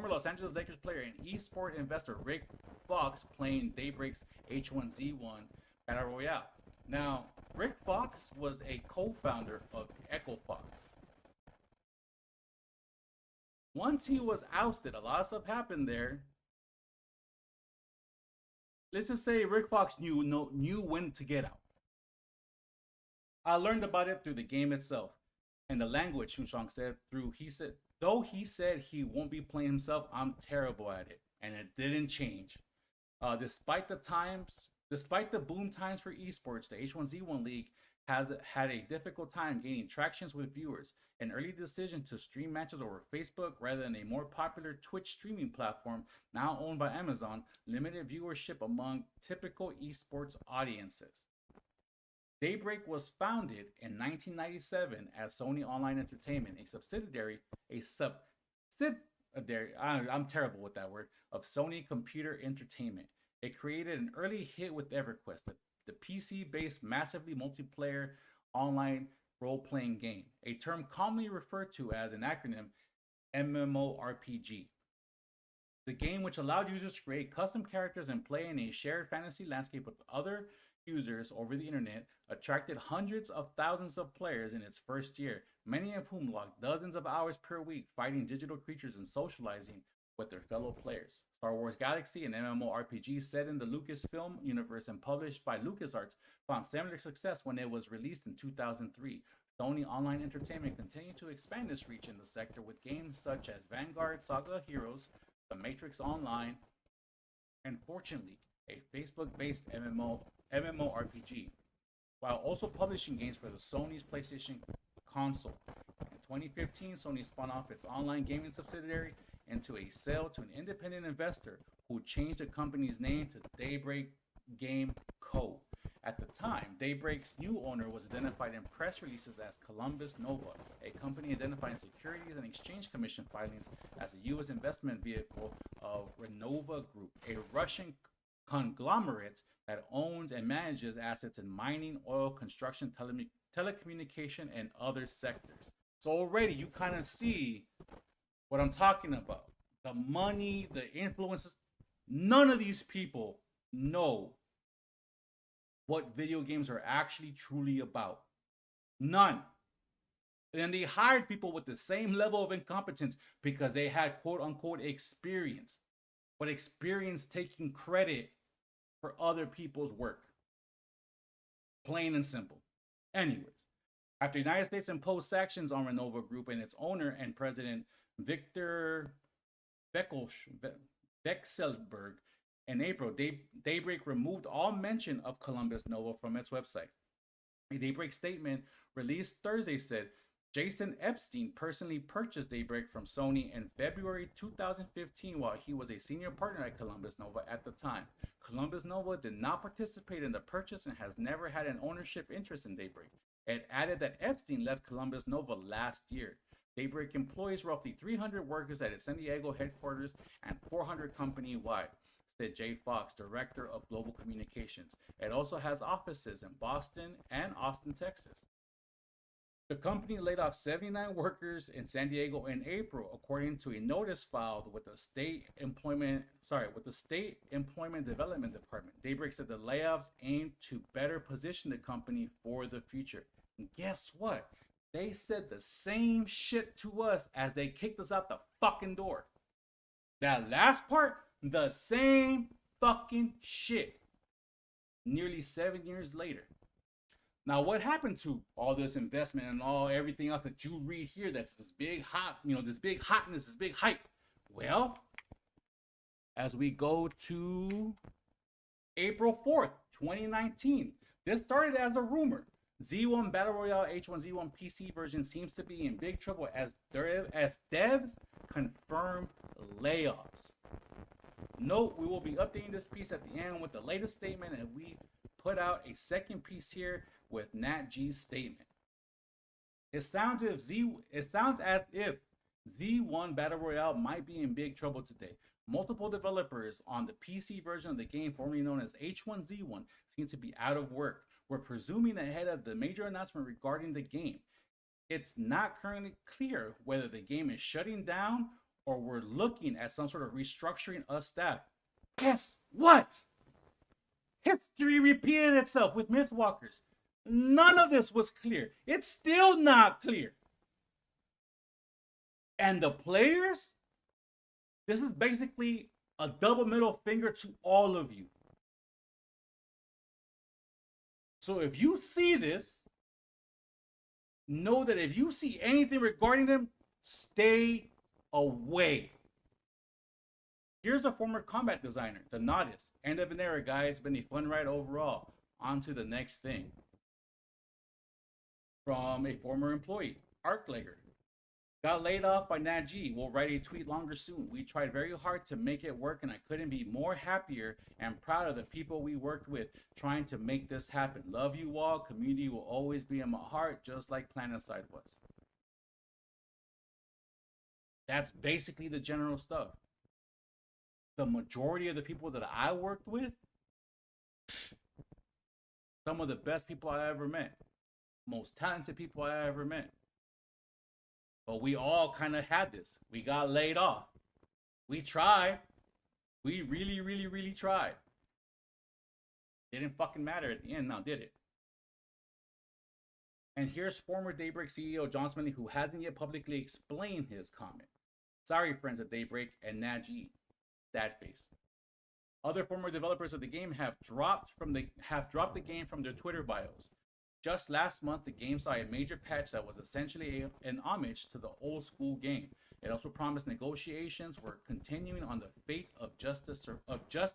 Speaker 1: Los Angeles Lakers player and esport investor Rick Fox, playing Daybreak's H1Z1 Battle Royale. Now, Rick Fox was a co-founder of Echo Fox. Once he was ousted, a lot of stuff happened there. Let's just say Rick Fox knew when to get out. I learned about it through the game itself and the language. Sun Shuang said though he said he won't be playing himself, I'm terrible at it, and it didn't change. Despite the boom times for esports, the H1Z1 League has had a difficult time gaining traction with viewers. An early decision to stream matches over Facebook rather than a more popular Twitch streaming platform, now owned by Amazon, limited viewership among typical esports audiences. Daybreak was founded in 1997 as Sony Online Entertainment, a subsidiary, I'm terrible with that word, of Sony Computer Entertainment. It created an early hit with EverQuest, the PC-based massively multiplayer online role-playing game, a term commonly referred to as an acronym MMORPG. The game, which allowed users to create custom characters and play in a shared fantasy landscape with other users over the internet, attracted hundreds of thousands of players in its first year, many of whom logged dozens of hours per week fighting digital creatures and socializing with their fellow players. Star Wars Galaxy, an MMORPG set in the Lucasfilm universe and published by LucasArts, found similar success when it was released in 2003. Sony Online Entertainment continued to expand its reach in the sector with games such as Vanguard Saga Heroes, The Matrix Online, and fortunately, a Facebook-based MMORPG, while also publishing games for the Sony's PlayStation console. In 2015, Sony spun off its online gaming subsidiary into a sale to an independent investor who changed the company's name to Daybreak Game Co. At the time, Daybreak's new owner was identified in press releases as Columbus Nova, a company identified in Securities and Exchange Commission filings as a U.S. investment vehicle of Renova Group, a Russian conglomerate that owns and manages assets in mining, oil, construction, telecommunication, and other sectors. So already you kind of see what I'm talking about. The money, the influences. None of these people know what video games are actually truly about. None. And they hired people with the same level of incompetence because they had quote unquote experience, but experience taking credit for other people's work. Plain and simple. Anyways, after the United States imposed sanctions on Renova Group and its owner and president, Victor Vekselberg, in April, Daybreak removed all mention of Columbus Nova from its website. A Daybreak statement released Thursday said, Jason Epstein personally purchased Daybreak from Sony in February 2015 while he was a senior partner at Columbus Nova at the time. Columbus Nova did not participate in the purchase and has never had an ownership interest in Daybreak. It added that Epstein left Columbus Nova last year. Daybreak employs roughly 300 workers at its San Diego headquarters and 400 company-wide, said Jay Fox, director of global communications. It also has offices in Boston and Austin, Texas. The company laid off 79 workers in San Diego in April, according to a notice filed with the State Employment Development Department. Daybreak said the layoffs aim to better position the company for the future. And guess what? They said the same shit to us as they kicked us out the fucking door. That last part, the same fucking shit. Nearly 7 years later. Now, what happened to all this investment and everything else that you read here? That's this big hot, this big hotness, this big hype. Well, as we go to April 4th, 2019, this started as a rumor. Z1 Battle Royale H1Z1 PC version seems to be in big trouble as devs confirm layoffs. Note, we will be updating this piece at the end with the latest statement, and we put out a second piece here with NantG's statement. It sounds as if Z1 Battle Royale might be in big trouble today. Multiple developers on the PC version of the game, formerly known as H1Z1, seem to be out of work. We're presuming ahead of the major announcement regarding the game. It's not currently clear whether the game is shutting down or we're looking at some sort of restructuring of staff. Guess what? History repeated itself with Mythwalkers. None of this was clear. It's still not clear. And the players, this is basically a double middle finger to all of you. So if you see this, know that if you see anything regarding them, stay away. Here's a former combat designer, the Nodis. End of an era, guys. Been a fun ride overall. On to the next thing. From a former employee, Arclegger. Got laid off by NantG. We'll write a tweet longer soon. We tried very hard to make it work, and I couldn't be more happier and proud of the people we worked with trying to make this happen. Love you all. Community will always be in my heart, just like PlanetSide was. That's basically the general stuff. The majority of the people that I worked with, Some of the best people I ever met, most talented people I ever met. But we all kind of had this. We got laid off. We tried. We really, really, really tried. Didn't fucking matter at the end, now did it? And here's former Daybreak CEO John Smedley, who hasn't yet publicly explained his comment. Sorry, friends at Daybreak and NantGames. Sad face. Other former developers of the game have dropped the game from their Twitter bios. Just last month, the game saw a major patch that was essentially an homage to the old school game. It also promised negotiations were continuing on the fate of Just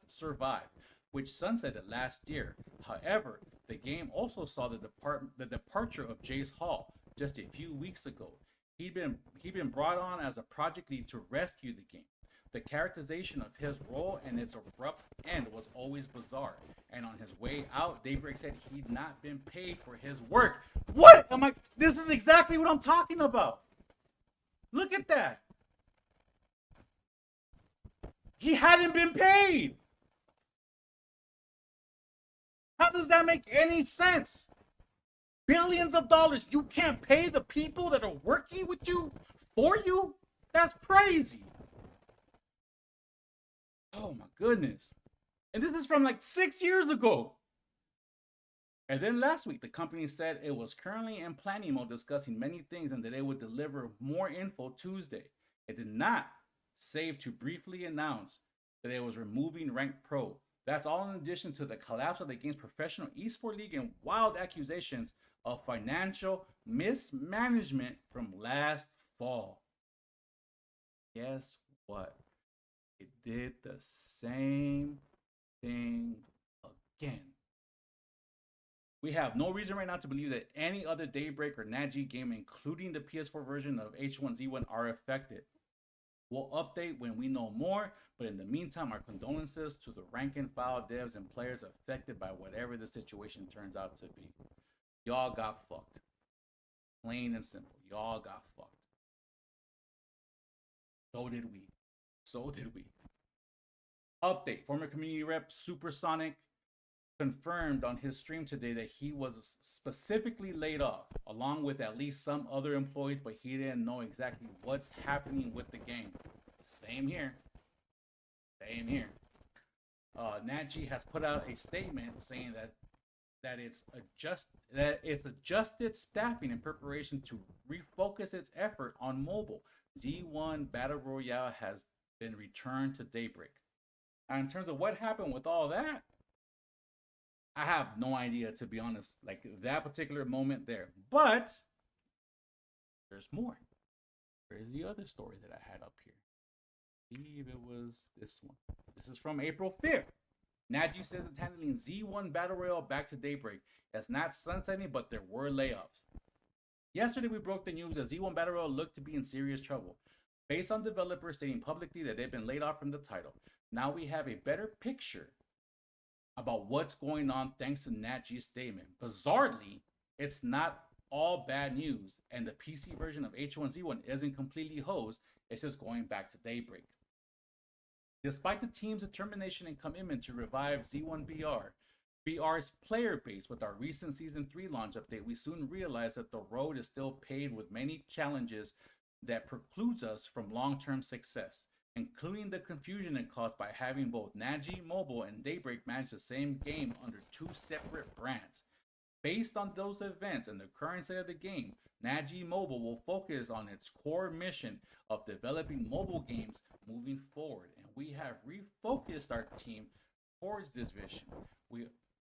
Speaker 1: Survive, which sunsetted last year. However, the game also saw the departure of Jace Hall just a few weeks ago. He'd been brought on as a project lead to rescue the game. The characterization of his role and its abrupt end was always bizarre. And on his way out, Daybreak said he'd not been paid for his work. What am I? This is exactly what I'm talking about. Look at that. He hadn't been paid. How does that make any sense? Billions of dollars. You can't pay the people that are working with you for you? That's crazy. Oh my goodness. And this is from like 6 years ago. And then last week, the company said it was currently in planning mode discussing many things and that it would deliver more info Tuesday. It did not save to briefly announce that it was removing Ranked Pro. That's all in addition to the collapse of the game's professional esports league and wild accusations of financial mismanagement from last fall. Guess what? It did the same thing again. We have no reason right now to believe that any other Daybreak or NantGames game, including the PS4 version of H1Z1, are affected. We'll update when we know more, but in the meantime, our condolences to the rank and file devs and players affected by whatever the situation turns out to be. Y'all got fucked. Plain and simple. Y'all got fucked. So did we. So did we. Update. Former community rep Supersonic confirmed on his stream today that he was specifically laid off, along with at least some other employees, but he didn't know exactly what's happening with the game. Same here. Same here. NantGames has put out a statement saying that it's adjusted staffing in preparation to refocus its effort on mobile. Z1 Battle Royale has been returned to Daybreak. Now, in terms of what happened with all that, I have no idea, to be honest, like that particular moment there. But there's more. There's the other story that I had up here. I believe it was this one. This is from April 5th. NantGames says it's handling Z1 Battle Royale back to Daybreak. It's not sunsetting, but there were layoffs. Yesterday, we broke the news that Z1 Battle Royale looked to be in serious trouble, based on developers stating publicly that they've been laid off from the title. Now we have a better picture about what's going on thanks to NantGames' statement. Bizarrely, it's not all bad news, and the PC version of H1Z1 isn't completely hosed. It's just going back to Daybreak. Despite the team's determination and commitment to revive BR's player base with our recent Season 3 launch update, we soon realized that the road is still paved with many challenges that precludes us from long-term success, including the confusion it caused by having both NantGames Mobile and Daybreak manage the same game under two separate brands. Based on those events and the current state of the game, NantGames Mobile will focus on its core mission of developing mobile games moving forward, and we have refocused our team towards this vision.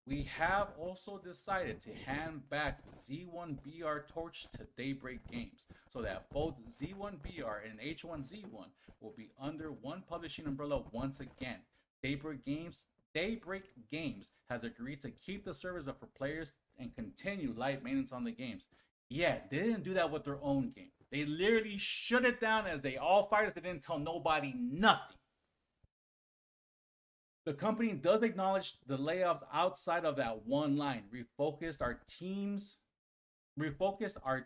Speaker 1: We have also decided to hand back Z1 BR torch to Daybreak Games so that both Z1 BR and H1Z1 will be under one publishing umbrella once again. Daybreak Games has agreed to keep the servers up for players and continue live maintenance on the games. Yeah, they didn't do that with their own game. They literally shut it down as they all fighters. They didn't tell nobody nothing. The company does acknowledge the layoffs outside of that one line. Refocused our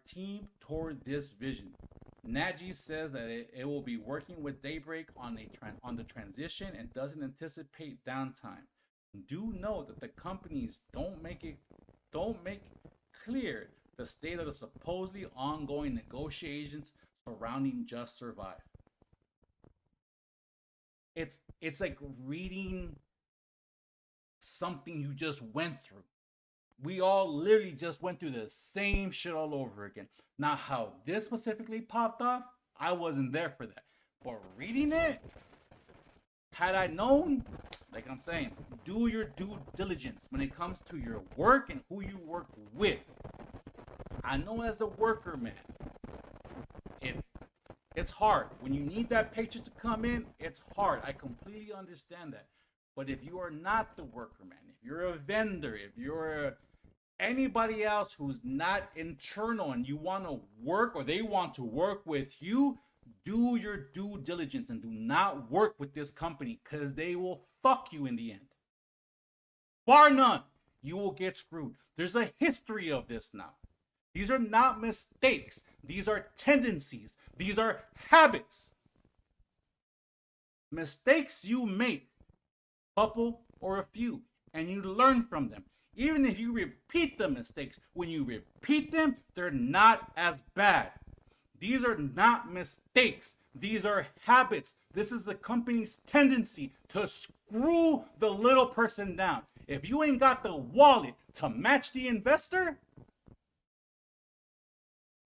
Speaker 1: team toward this vision. NantGames says that it will be working with Daybreak on the transition and doesn't anticipate downtime. Do note that the companies don't make it don't make clear the state of the supposedly ongoing negotiations surrounding Just Survive. It's like reading something you just went through. We all literally just went through the same shit all over again. Now, how this specifically popped off, I wasn't there for that. But reading it, had I known, like I'm saying, do your due diligence when it comes to your work and who you work with. I know as the worker, man, it's hard. When you need that paycheck to come in, it's hard. I completely understand that. But if you are not the worker, man, if you're a vendor, if you're anybody else who's not internal and you want to work or they want to work with you, do your due diligence and do not work with this company because they will fuck you in the end. Bar none, you will get screwed. There's a history of this now. These are not mistakes. These are tendencies. These are habits. Mistakes you make, couple or a few, and you learn from them. Even if you repeat the mistakes, when you repeat them, they're not as bad. These are not mistakes. These are habits. This is the company's tendency to screw the little person down. If you ain't got the wallet to match the investor,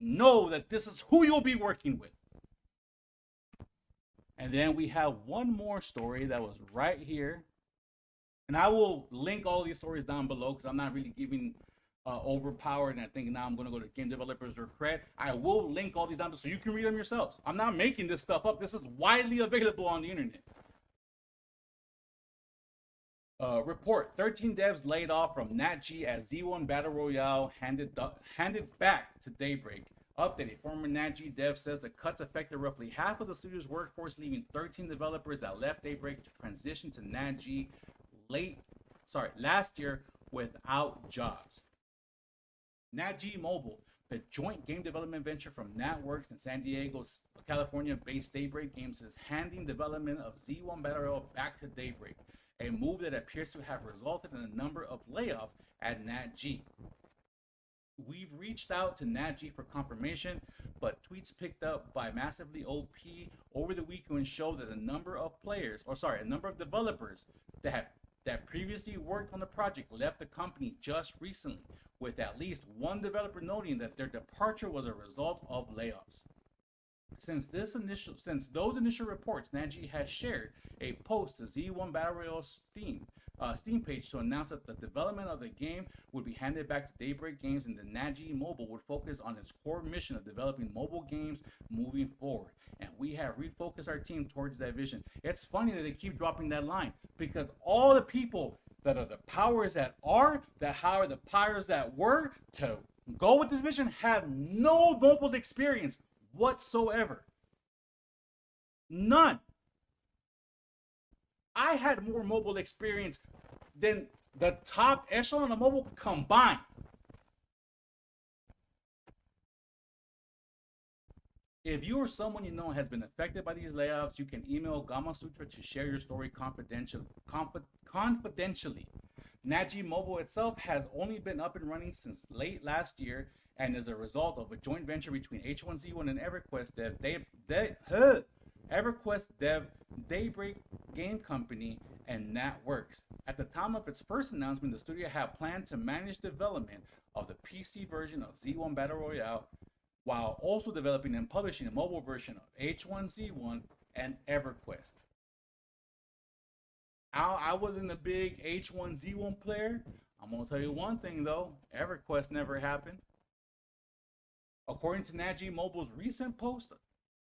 Speaker 1: know that this is who you'll be working with. And then we have one more story that was right here. And I will link all these stories down below because I'm not really giving overpowered, and I think now I'm going to go to game developers or cred. I will link all these down so you can read them yourselves. I'm not making this stuff up. This is widely available on the internet. Report: 13 devs laid off from NantG as Z1 Battle Royale handed back to Daybreak. Update: a former NantG dev says the cuts affected roughly half of the studio's workforce, leaving 13 developers that left Daybreak to transition to NantG last year without jobs. NantG Mobile, the joint game development venture from NantWorks and San Diego's California-based Daybreak Games, is handing development of Z1 Battle Royale back to Daybreak, a move that appears to have resulted in a number of layoffs at NantG. We've reached out to NantG for confirmation, but tweets picked up by Massively OP over the weekend show that a number of developers that previously worked on the project left the company just recently, with at least one developer noting that their departure was a result of layoffs. Since those initial reports, NantG has shared a post to Z1 Battle Royale Steam page to announce that the development of the game would be handed back to Daybreak Games, and the NantG Mobile would focus on its core mission of developing mobile games moving forward. And we have refocused our team towards that vision. It's funny that they keep dropping that line because all the people that are the powers that are, that hire the powers that were to go with this vision have no mobile experience whatsoever. None. I had more mobile experience than the top echelon of mobile combined. If you or someone you know has been affected by these layoffs, you can email Gamasutra to share your story confidentially. NantG Mobile itself has only been up and running since late last year and is a result of a joint venture between H1Z1 and EverQuest Dev, Daybreak Game Company, and NantWorks. At the time of its first announcement, the studio had planned to manage development of the PC version of Z1 Battle Royale while also developing and publishing a mobile version of H1Z1 and EverQuest. I wasn't a big H1Z1 player. I'm going to tell you one thing though, EverQuest never happened. According to NantG Mobile's recent post,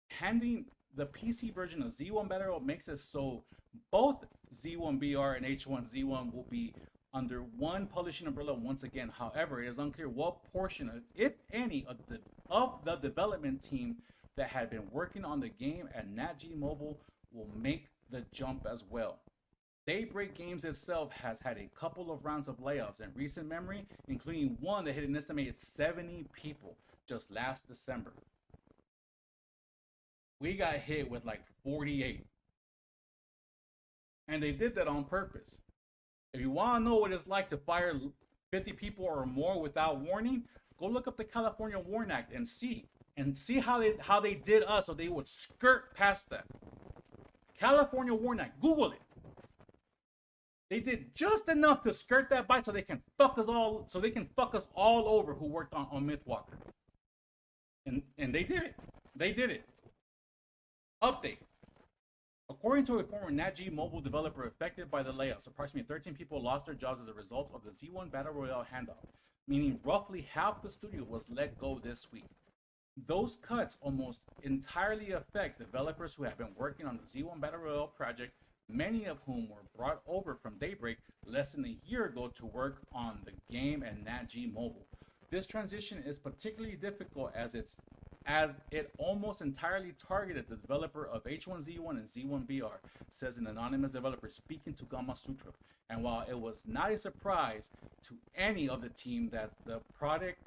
Speaker 1: handing the PC version of Z1 Battle Royale makes it so both Z1BR and H1Z1 will be under one publishing umbrella once again. However, it is unclear what portion, if any, of the development team that had been working on the game at NantG Mobile will make the jump as well. Daybreak Games itself has had a couple of rounds of layoffs in recent memory, including one that hit an estimated 70 people just last December. We got hit with like 48. And they did that on purpose. If you want to know what it's like to fire 50 people or more without warning, go look up the California WARN Act and see how they did us, so they would skirt past that. California WARN Act, Google it. They did just enough to skirt that by so they can fuck us all, over who worked on Mythwalker. And they did it. They did it. Update. According to a former NantG mobile developer affected by the layoffs, approximately 13 people lost their jobs as a result of the Z1 Battle Royale handoff, meaning roughly half the studio was let go this week. Those cuts almost entirely affect developers who have been working on the Z1 Battle Royale project, many of whom were brought over from Daybreak less than a year ago to work on the game and NantG Mobile. This transition is particularly difficult as it almost entirely targeted the developer of H1Z1 and Z1BR, says an anonymous developer speaking to Gama Sutra. And while it was not a surprise to any of the team that the product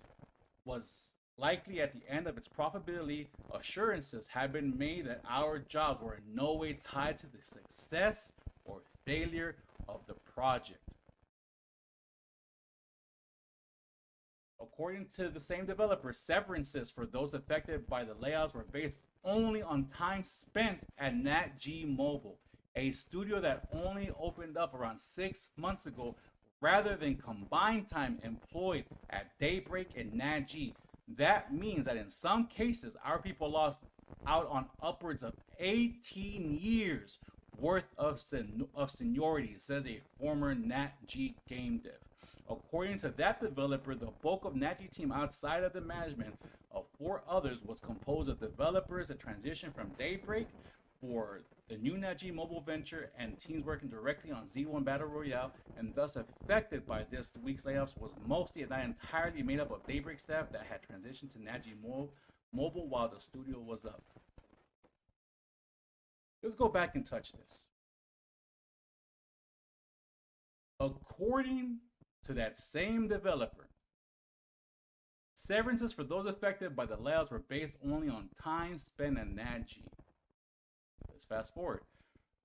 Speaker 1: was likely at the end of its profitability, assurances have been made that our jobs were in no way tied to the success or failure of the project. According to the same developer, severances for those affected by the layoffs were based only on time spent at NantG Mobile, a studio that only opened up around 6 months ago, rather than combined time employed at Daybreak and NantG. That means that in some cases, our people lost out on upwards of 18 years worth of seniority, says a former NantG game dev. According to that developer, the bulk of NantG team outside of the management of 4 others was composed of developers that transitioned from Daybreak for the new NantG mobile venture and teams working directly on Z1 Battle Royale, and thus affected by this week's layoffs was mostly and not entirely made up of Daybreak staff that had transitioned to NantG mobile while the studio was up. Let's go back and touch this. According to that same developer, severances for those affected by the layoffs were based only on time spent at NantG. Let's fast forward.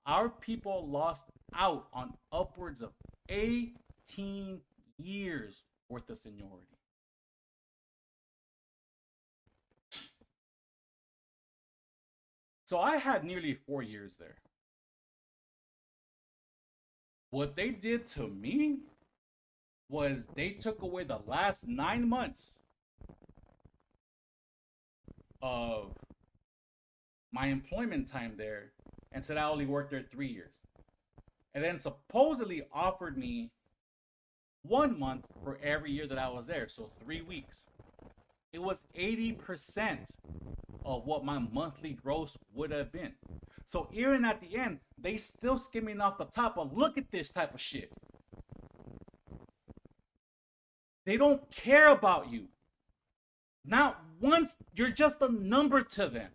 Speaker 1: Our people lost out on upwards of 18 years worth of seniority. So I had nearly 4 years there. What they did to me was they took away the last 9 months of my employment time there and said I only worked there 3 years. And then supposedly offered me 1 month for every year that I was there, so 3 weeks. It was 80% of what my monthly gross would have been. So even at the end, they still skimming off the top of look at this type of shit. They don't care about you. Not once. You're just a number to them.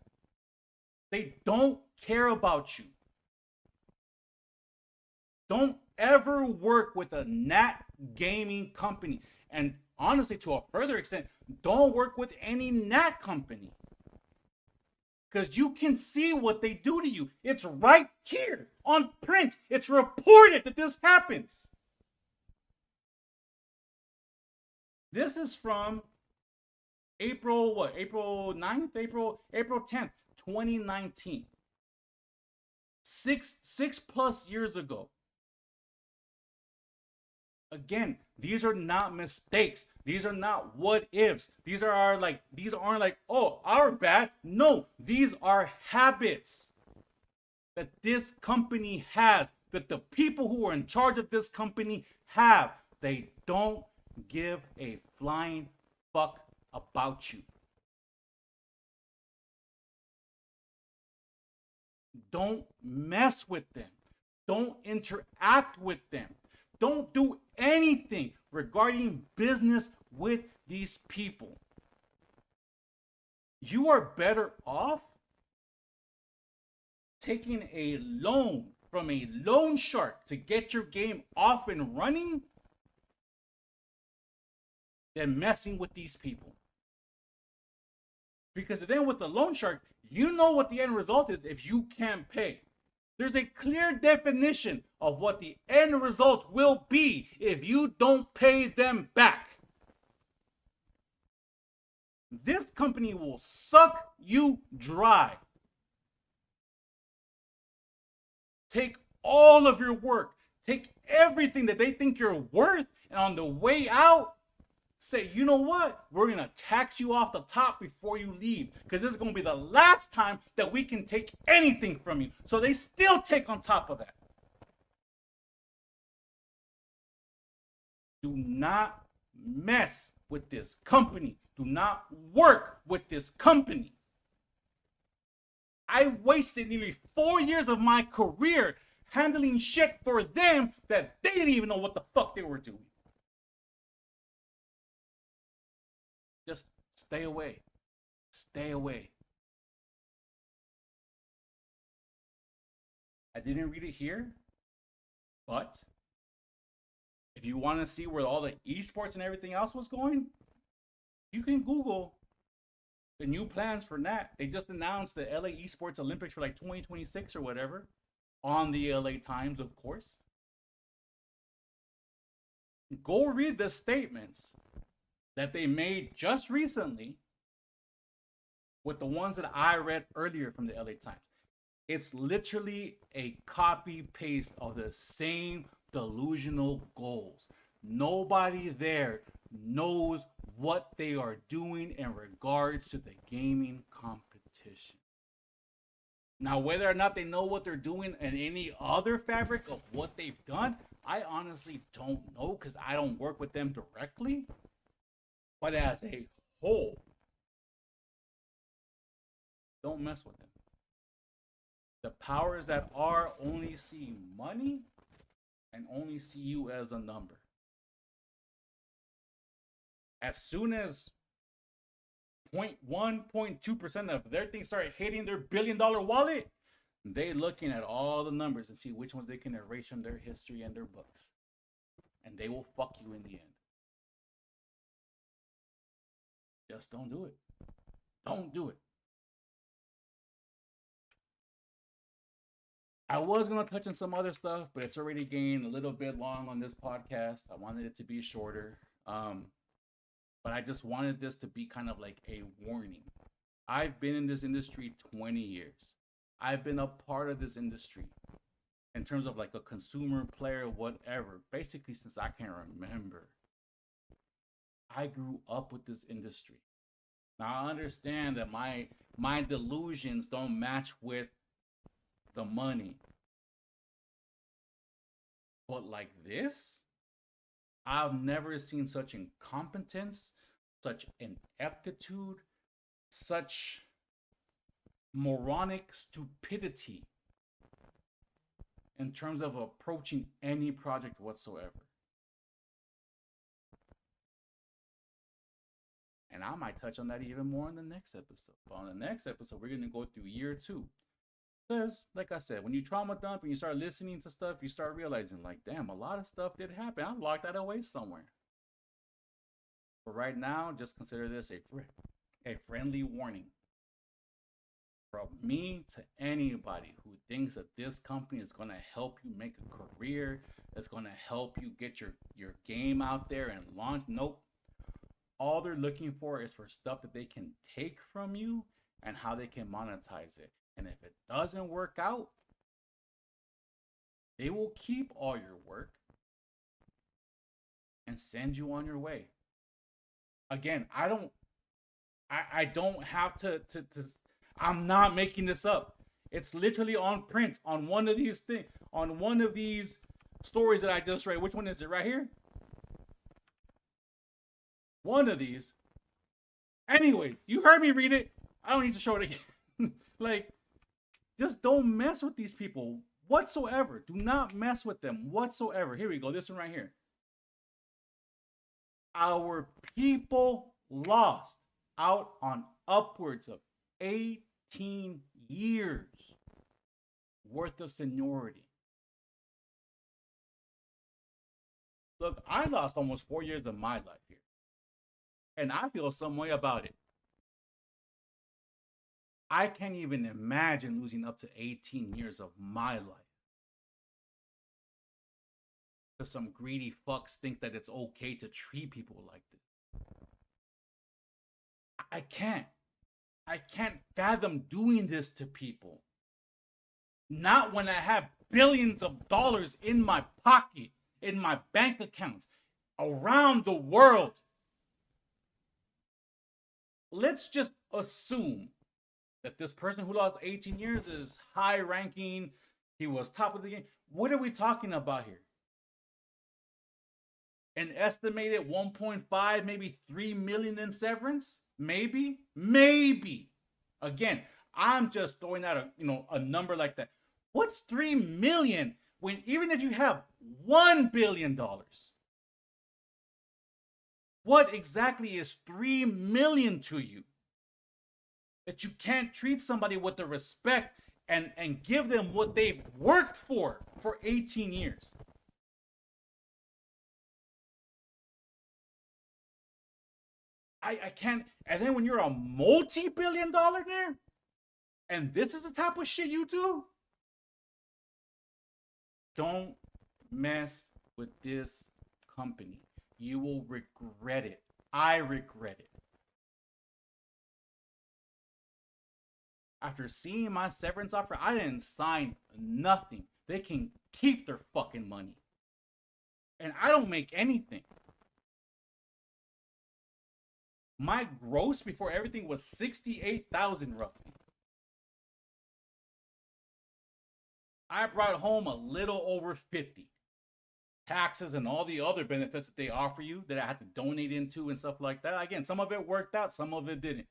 Speaker 1: They don't care about you. Don't ever work with a Nat gaming company. And honestly, to a further extent, don't work with any Nat company. Because you can see what they do to you. It's right here on print. It's reported that this happens. This is from April 9th? April 10th, 2019. Six plus years ago. Again, these are not mistakes. These are not what ifs. These aren't like, oh, our bad. No, these are habits that this company has, that the people who are in charge of this company have. They don't give a flying fuck about you. Don't mess with them. Don't interact with them. Don't do anything regarding business with these people. You are better off taking a loan from a loan shark to get your game off and running than messing with these people. Because then with the loan shark, you know what the end result is if you can't pay. There's a clear definition of what the end result will be if you don't pay them back. This company will suck you dry. Take all of your work, take everything that they think you're worth, and on the way out, say, you know what? We're going to tax you off the top before you leave, because this is going to be the last time that we can take anything from you. So they still take on top of that. Do not mess with this company. Do not work with this company. I wasted nearly 4 years of my career handling shit for them that they didn't even know what the fuck they were doing. Just stay away. Stay away. I didn't read it here, but if you want to see where all the esports and everything else was going, you can Google the new plans for Nat. They just announced the LA Esports Olympics for like 2026 or whatever on the LA Times, of course. Go read the statements that they made just recently with the ones that I read earlier from the LA Times. It's literally a copy paste of the same delusional goals. Nobody there knows what they are doing in regards to the gaming competition. Now, whether or not they know what they're doing in any other fabric of what they've done, I honestly don't know, because I don't work with them directly. But as a whole, don't mess with them. The powers that are only see money and only see you as a number. As soon as 0.1, 0.2% of their things start hitting their billion-dollar wallet, they looking at all the numbers and see which ones they can erase from their history and their books. And they will fuck you in the end. Just don't do it. Don't do it. I was going to touch on some other stuff, but it's already getting a little bit long on this podcast. I wanted it to be shorter. But I just wanted this to be kind of like a warning. I've been in this industry 20 years. I've been a part of this industry in terms of like a consumer player, whatever, basically since I can remember. I grew up with this industry. Now I understand that my delusions don't match with the money. But like this, I've never seen such incompetence, such ineptitude, such moronic stupidity in terms of approaching any project whatsoever. And I might touch on that even more in the next episode. But on the next episode, we're going to go through year 2. Because, like I said, when you trauma dump and you start listening to stuff, you start realizing, like, damn, a lot of stuff did happen. I locked that away somewhere. But right now, just consider this a friendly warning from me to anybody who thinks that this company is going to help you make a career, that's going to help you get your game out there and launch. Nope. All they're looking for is for stuff that they can take from you and how they can monetize it. And if it doesn't work out, they will keep all your work and send you on your way. Again, I don't have to I'm not making this up. It's literally on print on one of these things, on one of these stories that I just read. Which one is it? Right here? One of these. Anyway, you heard me read it. I don't need to show it again. Like, just don't mess with these people whatsoever. Do not mess with them whatsoever. Here we go. This one right here. Our people lost out on upwards of 18 years worth of seniority. Look, I lost almost 4 years of my life here. And I feel some way about it. I can't even imagine losing up to 18 years of my life. Because some greedy fucks think that it's okay to treat people like this. I can't. I can't fathom doing this to people. Not when I have billions of dollars in my pocket, in my bank accounts, around the world. Let's just assume that this person who lost 18 years is high ranking. He was top of the game. What are we talking about here? An estimated 1.5, maybe 3 million in severance? Maybe. Again, I'm just throwing out a number like that. What's 3 million when even if you have $1 billion? What exactly is 3 million to you? That you can't treat somebody with the respect and give them what they've worked for 18 years. I can't. And then when you're a multi-billion dollar-naire, and this is the type of shit you do, don't mess with this company. You will regret it. I regret it. After seeing my severance offer, I didn't sign nothing. They can keep their fucking money. And I don't make anything. My gross before everything was $68,000 roughly. I brought home a little over 50. Taxes and all the other benefits that they offer you that I had to donate into and stuff like that. Again, some of it worked out, some of it didn't.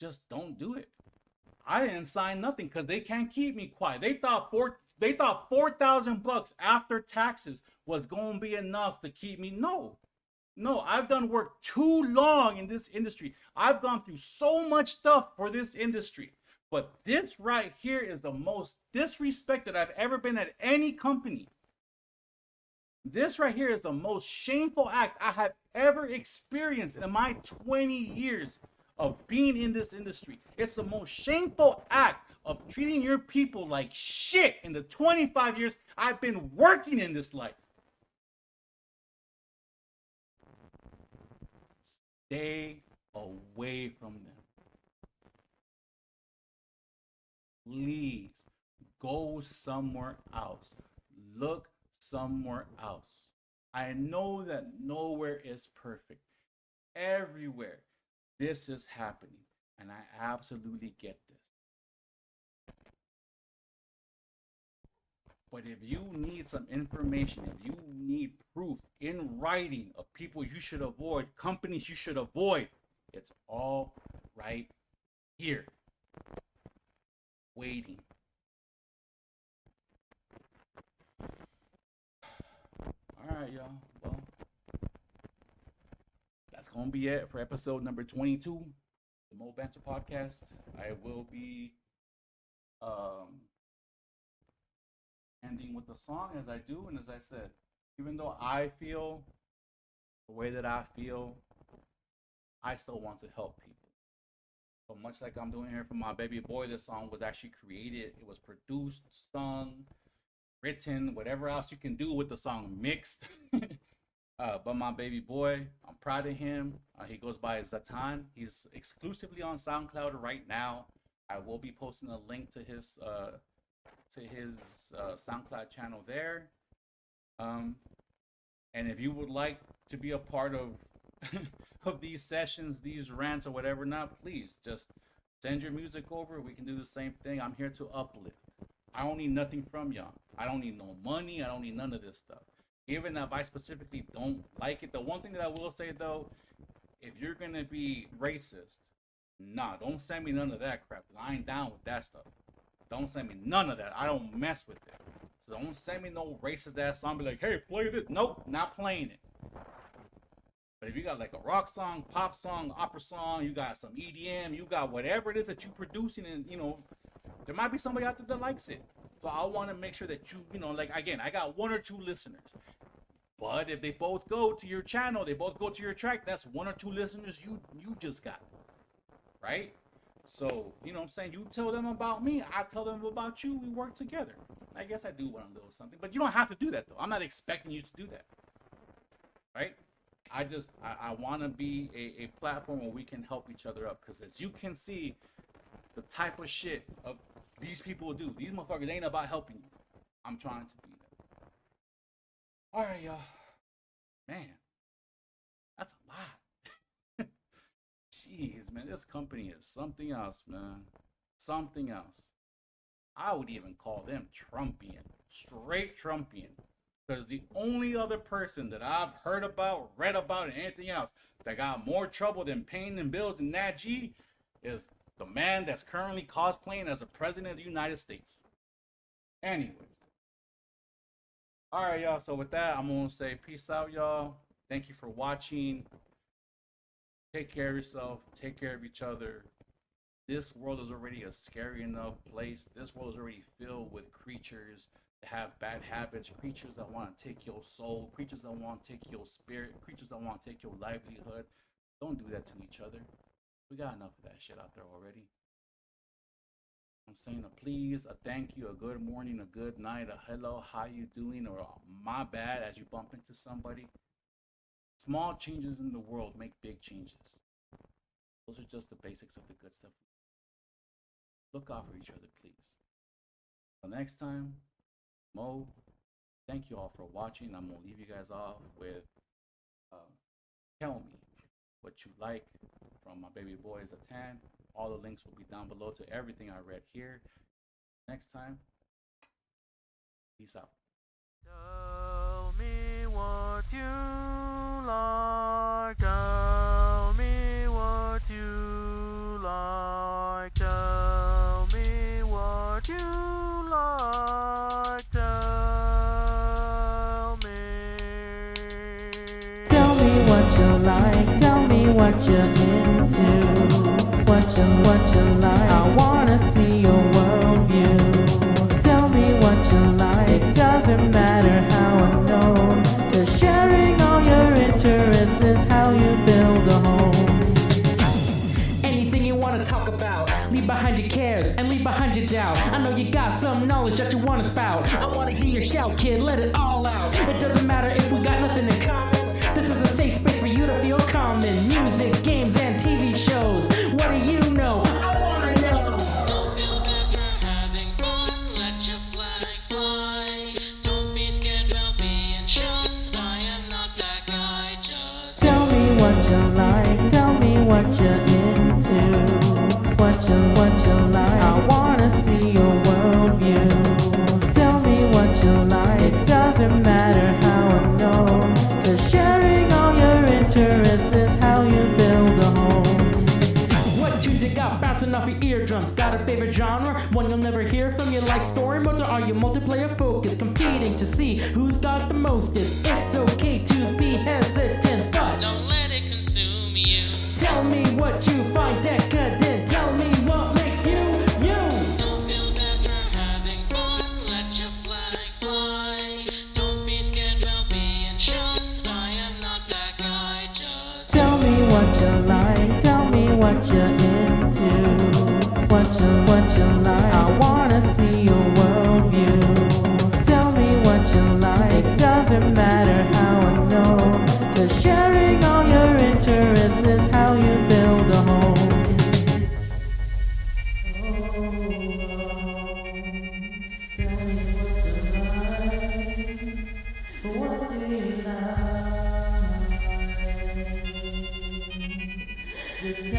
Speaker 1: Just don't do it. I didn't sign nothing because they can't keep me quiet. They thought $4,000 after taxes was going to be enough to keep me. No, I've done work too long in this industry. I've gone through so much stuff for this industry. But this right here is the most disrespected I've ever been at any company. This right here is the most shameful act I have ever experienced in my 20 years of being in this industry. It's the most shameful act of treating your people like shit in the 25 years I've been working in this life. Stay away from them. Please go somewhere else. Look somewhere else. I know that nowhere is perfect. Everywhere this is happening, and I absolutely get this. But if you need some information, if you need proof in writing of people you should avoid, companies you should avoid, it's all right here. Waiting. All right, y'all. Well, that's going to be it for episode number 22, the Mo Banter Podcast. I will be ending with the song as I do, and as I said, even though I feel the way that I feel, I still want to help people. So much like I'm doing here for my baby boy, this song was actually created. It was produced, sung, written, whatever else you can do with the song, mixed. But my baby boy, I'm proud of him. He goes by ZétaN. He's exclusively on SoundCloud right now. I will be posting a link to his SoundCloud channel there. And if you would like to be a part of of these sessions, these rants or whatever, not, please just send your music over. We can do the same thing. I'm here to uplift. I don't need nothing from y'all. I don't need no money. I don't need none of this stuff. Even if I specifically don't like it, the one thing that I will say though, if you're gonna be racist, nah, don't send me none of that crap. I ain't down with that stuff. Don't send me none of that. I don't mess with it. So don't send me no racist ass song. Be like, hey, play this. Nope, not playing it. But if you got like a rock song, pop song, opera song, you got some EDM, you got whatever it is that you're producing, and there might be somebody out there that likes it. So I want to make sure that like, again, I got 1 or 2 listeners. But if they both go to your channel, they both go to your track, that's 1 or 2 listeners you just got. Right? So, you know what I'm saying? You tell them about me, I tell them about you, we work together. I guess I do want a little something, but you don't have to do that though. I'm not expecting you to do that. Right? I want to be a platform where we can help each other up, because as you can see, the type of shit of these people do, these motherfuckers ain't about helping you. I'm trying to be that. All right, y'all. Man, that's a lot. Jeez, man, this company is something else, man. Something else. I would even call them Trumpian, straight Trumpian. Because the only other person that I've heard about, read about, and anything else that got more trouble than paying them bills than Nat G is the man that's currently cosplaying as a president of the United States. Anyways. Alright, y'all. So with that, I'm going to say peace out, y'all. Thank you for watching. Take care of yourself. Take care of each other. This world is already a scary enough place. This world is already filled with creatures that have bad habits, creatures that want to take your soul, creatures that want to take your spirit, creatures that want to take your livelihood. Don't do that to each other. We got enough of that shit out there already. I'm saying a please, a thank you, a good morning, a good night, a hello, how you doing, or a my bad as you bump into somebody. Small changes in the world make big changes. Those are just the basics of the good stuff. Look out for each other, please. Until next time, Mo, thank you all for watching. I'm going to leave you guys off with Tell Me What You Like from my baby boy ZétaN. All the links will be down below to everything I read here. Next time, peace out.
Speaker 2: Tell me what you like. Tell me what you like. Tell me what you like. Tell me. Tell me what you like. Tell me what you're into. What you like. I wanna see your worldview. Tell me what you like. It doesn't matter how I know. 'Cause sharing all your interests is how you build a home. Anything you wanna talk about, leave behind your cares and leave behind your doubt. I know you got some knowledge that you wanna spout. I wanna hear your shout, kid, let it all out. It doesn't matter if we got nothing in common. This is a safe space for you to feel common. Music, games, and TV shows. What do you know? I wanna know.
Speaker 3: Don't feel bad for having fun. Let your flag fly. Don't be scared about being shunned. I am not that guy. Just
Speaker 2: Tell me what you like. Tell me what you're into. What you like. I wanna see your worldview. Tell me what you like. It doesn't matter how I know. 'Cause sharing all your interests is how you build a home. What tunes you got bouncing off your eardrums? Got a favorite genre? One you'll never hear from? You like story modes, or are you multiplayer focused? Competing to see who's got the mostest. It's okay to be hesitant, but
Speaker 3: don't let it consume you.
Speaker 2: tell me what you find decadent. Tell me what makes you, you.
Speaker 3: Don't feel bad for having fun. Let your flag fly. Don't be scared about being shunned. I am not that guy. Just
Speaker 2: Tell me what you like. Tell me what you're into. What you like. I wanna see your worldview. Tell me what you like. It doesn't matter how I know. 'Cause sharing all your interests is how you build a home. Tell me what you like. What do you like? Just tell